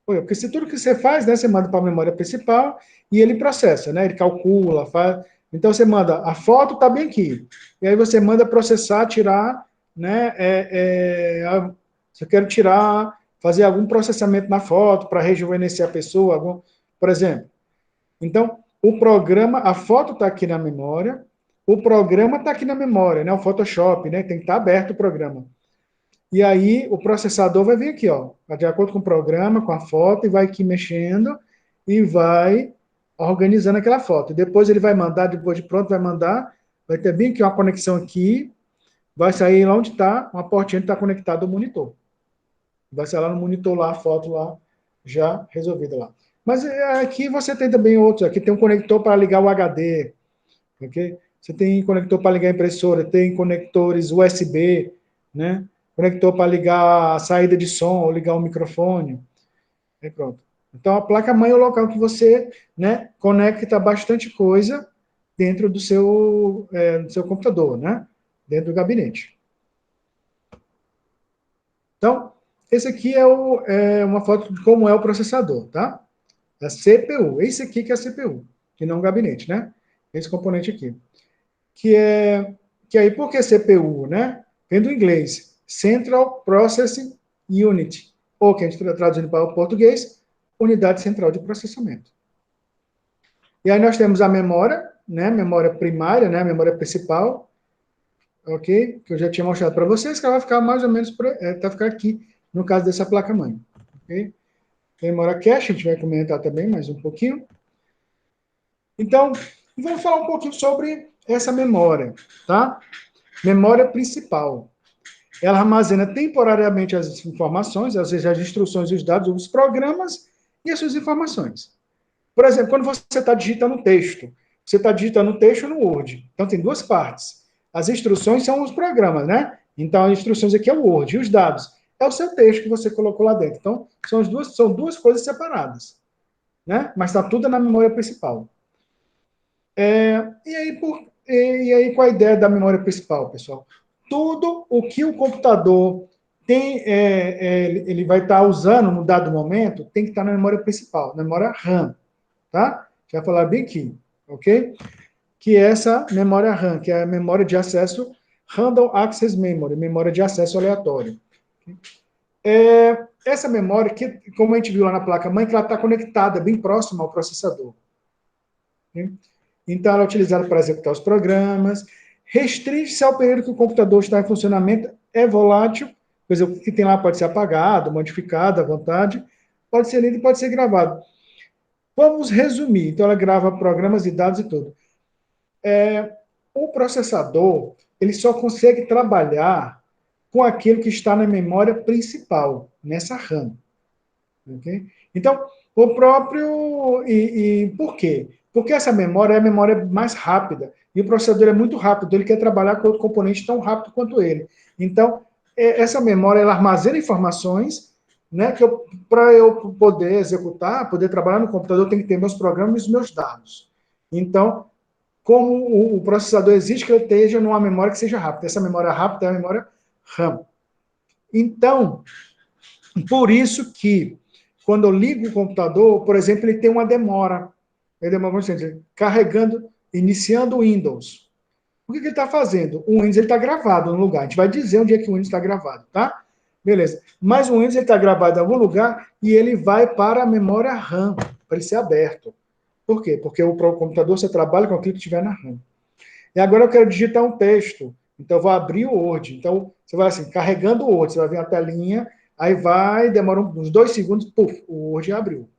S1: Porque se tudo que você faz, né, você manda para a memória principal e ele processa, né? Ele calcula, faz. Então você manda, a foto está bem aqui. E aí você manda processar, tirar, né? Se eu quero tirar, fazer algum processamento na foto para rejuvenescer a pessoa, por exemplo. Então, o programa, a foto está aqui na memória, o programa está aqui na memória, né? O Photoshop, né? Tem que estar aberto o programa. E aí o processador vai vir aqui, ó, de acordo com o programa, com a foto, e vai aqui mexendo e vai organizando aquela foto. Depois ele vai mandar, depois de pronto, vai ter bem aqui uma conexão aqui, vai sair lá onde está, uma portinha que está conectada ao monitor. Vai sair lá no monitor, lá, a foto lá, já resolvida lá. Mas aqui você tem também outros, aqui tem um conector para ligar o HD, ok? Você tem conector para ligar a impressora, tem conectores USB, né? Conector para ligar a saída de som ou ligar o microfone. Aí pronto. Então, a placa-mãe é o local que você, né, conecta bastante coisa dentro do seu computador, né? Dentro do gabinete. Então, esse aqui é uma foto de como é o processador, tá? A CPU. Esse aqui que é a CPU, que não o gabinete, né? Esse componente aqui. Que aí, por que CPU, né? Vem do inglês, Central Processing Unit, ou que a gente está traduzindo para o português, Unidade Central de Processamento. E aí nós temos a memória, né? Memória primária, né? Memória principal, ok? Que eu já tinha mostrado para vocês, que ela vai ficar mais ou menos, vai ficar aqui, no caso dessa placa-mãe, ok? Memória cache, a gente vai comentar também mais um pouquinho. Então, vamos falar um pouquinho sobre essa memória, tá? Memória principal. Ela armazena temporariamente as informações, ou seja, as instruções, os dados, os programas e as suas informações. Por exemplo, quando você está digitando um texto, você está digitando um texto no Word. Então, tem duas partes. As instruções são os programas, né? Então, as instruções aqui é o Word. E os dados é o seu texto que você colocou lá dentro. Então, são duas coisas separadas, né? Mas está tudo na memória principal. E aí, qual a ideia da memória principal, pessoal? Tudo o que o computador tem, ele vai estar usando no dado momento, tem que estar na memória principal, na memória RAM, tá? Já falar bem aqui, ok? Que é essa memória RAM, que é a memória de acesso Random Access Memory, memória de acesso aleatório. Essa memória, que, como a gente viu lá na placa-mãe, que ela está conectada bem próxima ao processador. Okay? Então, ela é utilizada para executar os programas, restringe-se ao período que o computador está em funcionamento, é volátil, pois o que tem lá pode ser apagado, modificado à vontade, pode ser lido e pode ser gravado. Vamos resumir. Então, ela grava programas e dados e tudo. O processador, ele só consegue trabalhar com aquilo que está na memória principal, nessa RAM. Okay? Então, o próprio... por quê? Porque essa memória é a memória mais rápida. E o processador é muito rápido. Ele quer trabalhar com outro componente tão rápido quanto ele. Então, essa memória, ela armazena informações, né, que para eu poder executar, poder trabalhar no computador, eu tenho que ter meus programas e os meus dados. Então, como o processador exige que ele esteja numa memória que seja rápida. Essa memória rápida é a memória RAM. Então, por isso que, quando eu ligo o computador, por exemplo, ele tem uma demora. Ele demora, vamos dizer, carregando, iniciando o Windows. O que ele está fazendo? O Windows está gravado no lugar. A gente vai dizer onde é que o Windows está gravado, tá? Beleza. Mas o Windows está gravado em algum lugar e ele vai para a memória RAM, para ele ser aberto. Por quê? Porque o computador você trabalha com aquilo que estiver na RAM. E agora eu quero digitar um texto. Então eu vou abrir o Word. Então você vai assim, carregando o Word, você vai ver a telinha, aí demora uns 2 segundos, puf, o Word abriu.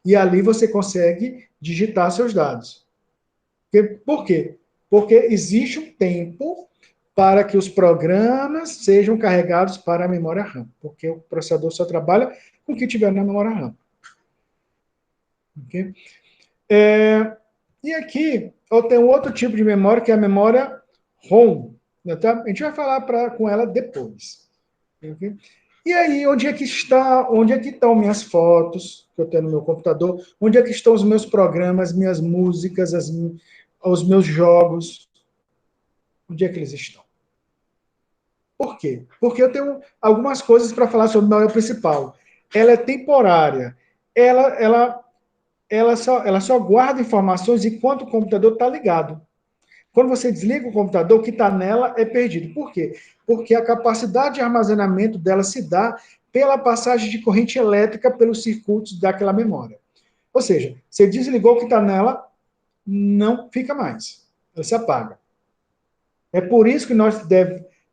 S1: E ali você consegue digitar seus dados. Por quê? Porque existe um tempo para que os programas sejam carregados para a memória RAM. Porque o processador só trabalha com o que tiver na memória RAM. Okay? E aqui eu tenho outro tipo de memória, que é a memória ROM. Tá? A gente vai falar com ela depois. Okay? E aí, onde é que estão minhas fotos que eu tenho no meu computador? Onde é que estão os meus programas, minhas músicas, os meus jogos? Onde é que eles estão? Por quê? Porque eu tenho algumas coisas para falar sobre a memória principal. Ela é temporária. Ela só guarda informações enquanto o computador está ligado. Quando você desliga o computador, o que está nela é perdido. Por quê? Porque a capacidade de armazenamento dela se dá pela passagem de corrente elétrica pelos circuitos daquela memória. Ou seja, você desligou o que está nela, não fica mais. Ela se apaga. É por isso que nós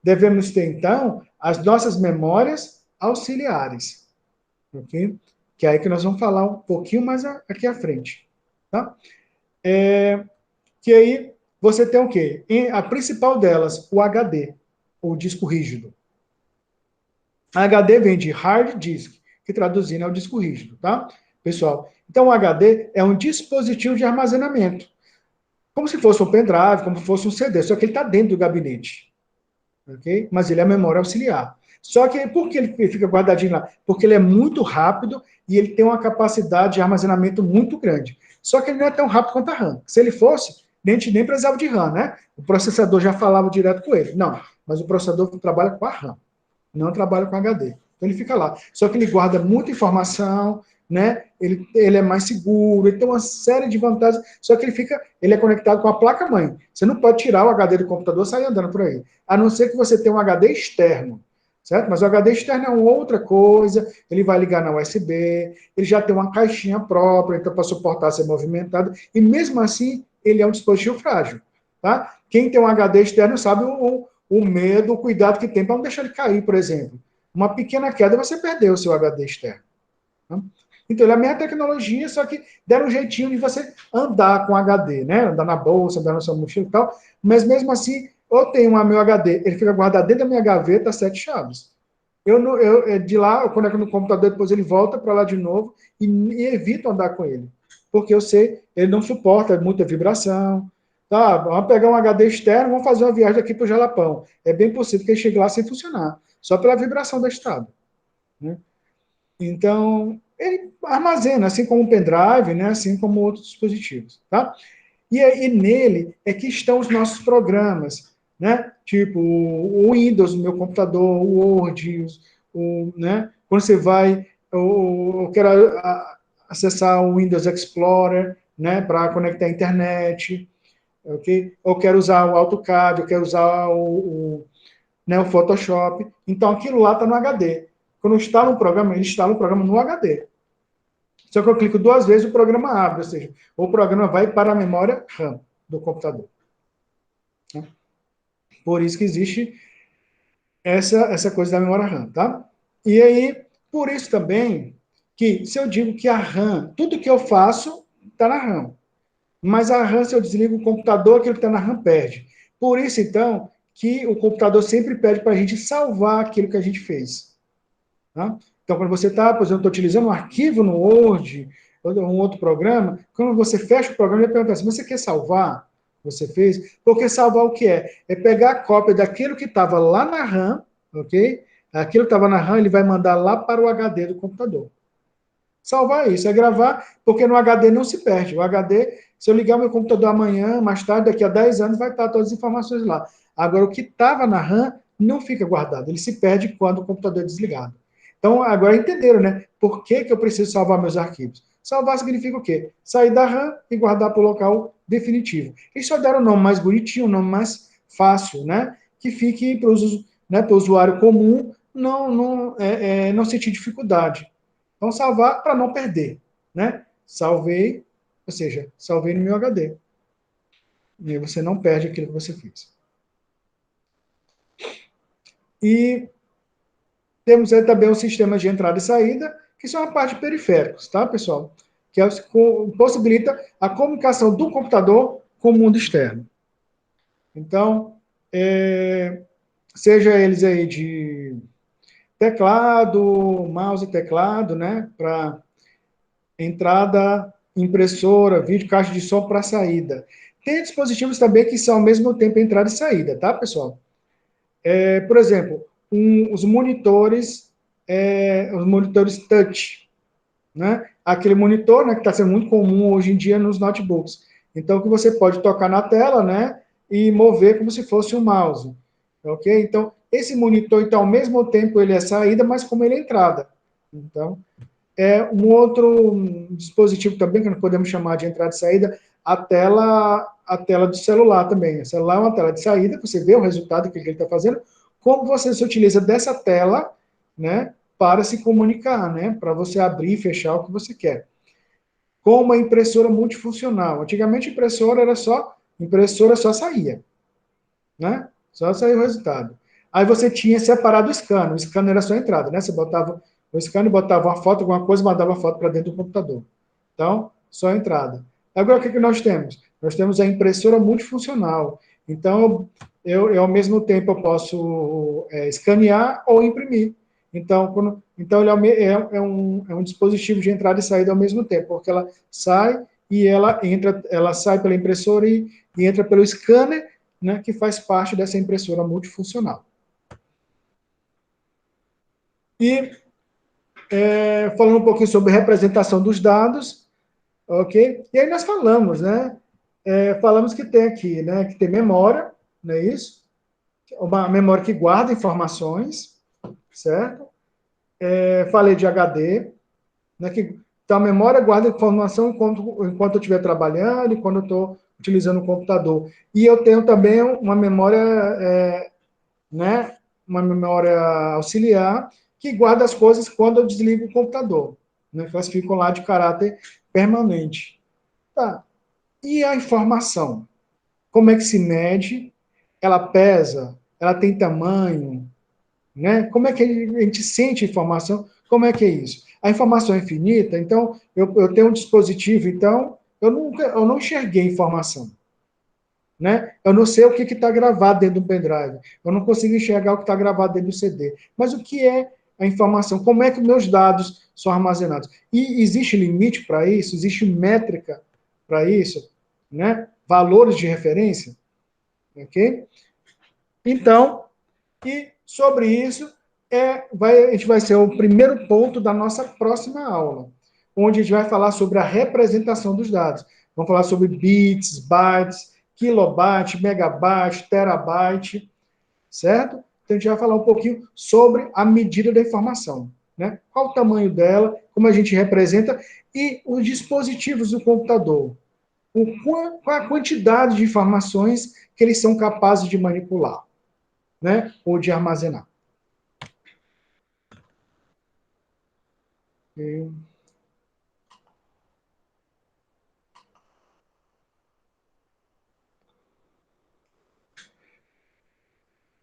S1: devemos ter, então, as nossas memórias auxiliares. Ok? Que é aí que nós vamos falar um pouquinho mais aqui à frente. Tá? Que aí você tem o quê? A principal delas, o HD, o disco rígido. A HD vem de hard disk, que traduzindo é o disco rígido, tá? Pessoal, então o HD é um dispositivo de armazenamento. Como se fosse um pendrive, como se fosse um CD, só que ele está dentro do gabinete. Ok? Mas ele é a memória auxiliar. Só que por que ele fica guardadinho lá? Porque ele é muito rápido e ele tem uma capacidade de armazenamento muito grande. Só que ele não é tão rápido quanto a RAM. Se ele fosse, a gente nem precisava de RAM, né? O processador já falava direto com ele. Não, mas o processador trabalha com a RAM, não trabalha com HD. Então ele fica lá. Só que ele guarda muita informação, né? Ele é mais seguro, ele tem uma série de vantagens, só que ele é conectado com a placa-mãe. Você não pode tirar o HD do computador e sair andando por aí. A não ser que você tenha um HD externo, certo? Mas o HD externo é uma outra coisa, ele vai ligar na USB, ele já tem uma caixinha própria, então para suportar ser movimentado, e mesmo assim ele é um dispositivo frágil, tá? Quem tem um HD externo sabe o medo, o cuidado que tem para não deixar ele cair, por exemplo. Uma pequena queda, você perdeu o seu HD externo. Tá? Então, ele é a mesma tecnologia, só que deram um jeitinho de você andar com HD, né? Andar na bolsa, andar na sua mochila e tal, mas mesmo assim, eu tenho meu HD, ele fica guardado dentro da minha gaveta, 7 chaves. De lá, eu conecto no computador, depois ele volta para lá de novo e evito andar com ele. Porque eu sei, ele não suporta muita vibração. Tá, vamos pegar um HD externo, vamos fazer uma viagem aqui para o Jalapão. É bem possível que ele chegue lá sem funcionar, só pela vibração da estrada. Né? Então, ele armazena, assim como o pendrive, né, assim como outros dispositivos. Tá? E nele é que estão os nossos programas, né? Tipo o Windows no meu computador, o Word, né? Quando você vai, eu quero acessar o Windows Explorer, né? Para conectar a internet, ok? Eu quero usar o AutoCAD, eu quero usar né, o Photoshop. Então aquilo lá está no HD. Quando eu instalo um programa, ele instala o programa no HD. Só que eu clico 2 vezes, o programa abre, ou seja, o programa vai para a memória RAM do computador. Por isso que existe essa coisa da memória RAM, tá? E aí, por isso também, que se eu digo que a RAM, tudo que eu faço está na RAM. Mas a RAM, se eu desligo o computador, aquilo que está na RAM perde. Por isso, então, que o computador sempre pede para a gente salvar aquilo que a gente fez. Tá? Então, quando você está, por exemplo, estou utilizando um arquivo no Word, ou um outro programa, quando você fecha o programa, ele pergunta assim, você quer salvar? Você fez? Porque salvar o que é? É pegar a cópia daquilo que estava lá na RAM, ok? Aquilo que estava na RAM, ele vai mandar lá para o HD do computador. Salvar é isso, é gravar, porque no HD não se perde. O HD, se eu ligar meu computador amanhã, mais tarde, daqui a 10 anos, vai estar todas as informações lá. Agora, o que estava na RAM não fica guardado, ele se perde quando o computador é desligado. Então, agora entenderam, né? Por que, que eu preciso salvar meus arquivos? Salvar significa o quê? Sair da RAM e guardar para o local definitivo. Eles só deram um nome mais bonitinho, um nome mais fácil, né? Que fique para o usuário comum não sentir dificuldade. Então, salvar para não perder, né? Salvei, ou seja, salvei no meu HD. E aí você não perde aquilo que você fez. E temos aí também os sistemas de entrada e saída, que são a parte de periféricos, tá, pessoal? Que possibilita a comunicação do computador com o mundo externo. Então, seja eles aí de teclado, mouse e teclado, né, para entrada, impressora, vídeo, caixa de som para saída. Tem dispositivos também que são ao mesmo tempo entrada e saída, tá, pessoal? Por exemplo, os monitores touch, né? Aquele monitor, né, que está sendo muito comum hoje em dia nos notebooks. Então, que você pode tocar na tela, né, e mover como se fosse um mouse, ok? Então, esse monitor, então, ao mesmo tempo ele é saída, mas como ele é entrada. Então, um outro dispositivo também, que nós podemos chamar de entrada e saída, a tela do celular também. O celular é uma tela de saída, você vê o resultado que ele está fazendo, como você se utiliza dessa tela, né, para se comunicar, né, para você abrir e fechar o que você quer. Com uma impressora multifuncional. Antigamente, impressora só saía, né, só saía o resultado. Aí você tinha separado o scanner era só a entrada, né, você botava o scanner, botava uma foto, alguma coisa, mandava a foto para dentro do computador. Então, só a entrada. Agora, o que nós temos? Nós temos a impressora multifuncional. Então, ao mesmo tempo, eu posso escanear ou imprimir. Então ele é um dispositivo de entrada e saída ao mesmo tempo, porque ela sai e ela sai pela impressora e entra pelo scanner, né, que faz parte dessa impressora multifuncional. E falando um pouquinho sobre representação dos dados, ok? E aí nós falamos, né? Falamos que tem aqui, né? Que tem memória, não é isso? Uma memória que guarda informações, certo? falei de HD, né, então a memória guarda informação enquanto eu estiver trabalhando e quando eu estou utilizando o computador. E eu tenho também uma memória, né, uma memória auxiliar, que guarda as coisas quando eu desligo o computador. Né, elas ficam lá de caráter permanente. Tá. E a informação? Como é que se mede? Ela pesa? Ela tem tamanho? Né? Como é que a gente sente informação? Como é que é isso? A informação é infinita, então eu tenho um dispositivo, então eu não enxerguei informação. Né? Eu não sei o que está gravado dentro do pendrive. Eu não consigo enxergar o que está gravado dentro do CD. Mas o que é a informação? Como é que meus dados são armazenados? E existe limite para isso? Existe métrica para isso? Né? Valores de referência? Ok? Então, e sobre isso, a gente vai ser o primeiro ponto da nossa próxima aula, onde a gente vai falar sobre a representação dos dados. Vamos falar sobre bits, bytes, kilobyte, megabyte, terabyte, certo? Então a gente vai falar um pouquinho sobre a medida da informação, né? Qual o tamanho dela, como a gente representa e os dispositivos do computador. Qual a quantidade de informações que eles são capazes de manipular, né? Ou de armazenar.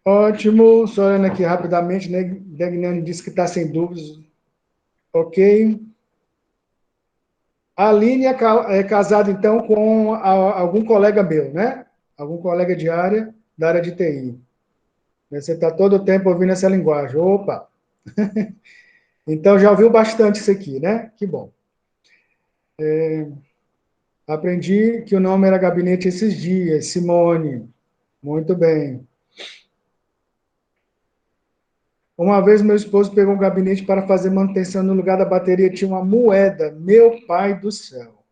S1: Ótimo, só olhando aqui rapidamente, né? Degnani disse que está sem dúvidas. Ok. A Aline é casada, então, com algum colega meu, né? Algum colega de área, da área de TI. Você está todo o tempo ouvindo essa linguagem. Opa! Então, já ouviu bastante isso aqui, né? Que bom. Aprendi que o nome era gabinete esses dias. Simone. Muito bem. Uma vez meu esposo pegou um gabinete para fazer manutenção, no lugar da bateria tinha uma moeda. Meu pai do céu.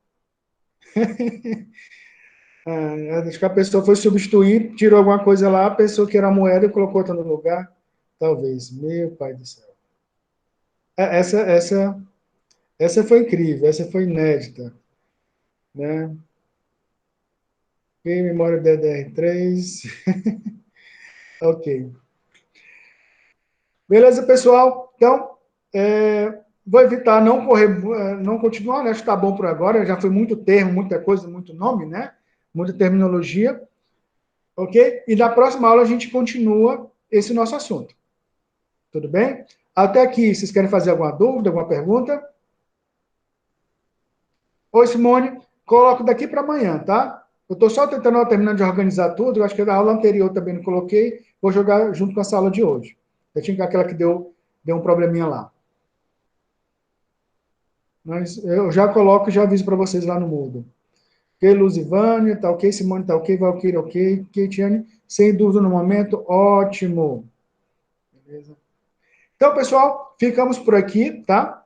S1: Acho que a pessoa foi substituir, tirou alguma coisa lá, pensou que era moeda e colocou outra no lugar. Talvez. Meu pai do céu. Essa, essa foi incrível, essa foi inédita. Né? E memória DDR3. Ok. Beleza, pessoal? Então, vou evitar não correr, não continuar, né? Acho que está bom por agora. Já foi muito termo, muita coisa, muito nome, né? Muita terminologia. Ok? E na próxima aula a gente continua esse nosso assunto. Tudo bem? Até aqui, vocês querem fazer alguma dúvida, alguma pergunta? Oi, Simone. Coloco daqui para amanhã, tá? Eu estou só tentando terminando de organizar tudo. Eu acho que da aula anterior também não coloquei. Vou jogar junto com essa aula de hoje. Eu tinha aquela que deu um probleminha lá. Mas eu já coloco e já aviso para vocês lá no Moodle. Ok, Luzivânia, tá ok, Simone tá ok, Valkyrie ok, Keitiane, sem dúvida no momento, ótimo. Beleza. Então, pessoal, ficamos por aqui, tá?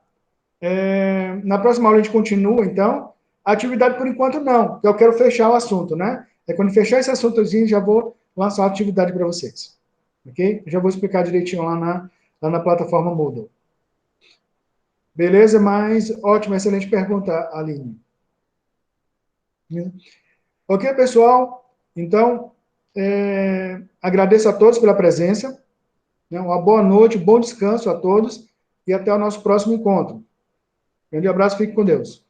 S1: Na próxima aula a gente continua, então. A atividade, por enquanto, não, porque eu quero fechar o assunto, né? Quando fechar esse assuntozinho, já vou lançar a atividade para vocês. Ok? Já vou explicar direitinho lá na plataforma Moodle. Beleza? Mas, ótimo, excelente pergunta, Aline. Ok, pessoal? Então, agradeço a todos pela presença. Né? Uma boa noite, bom descanso a todos e até o nosso próximo encontro. Grande abraço, fique com Deus.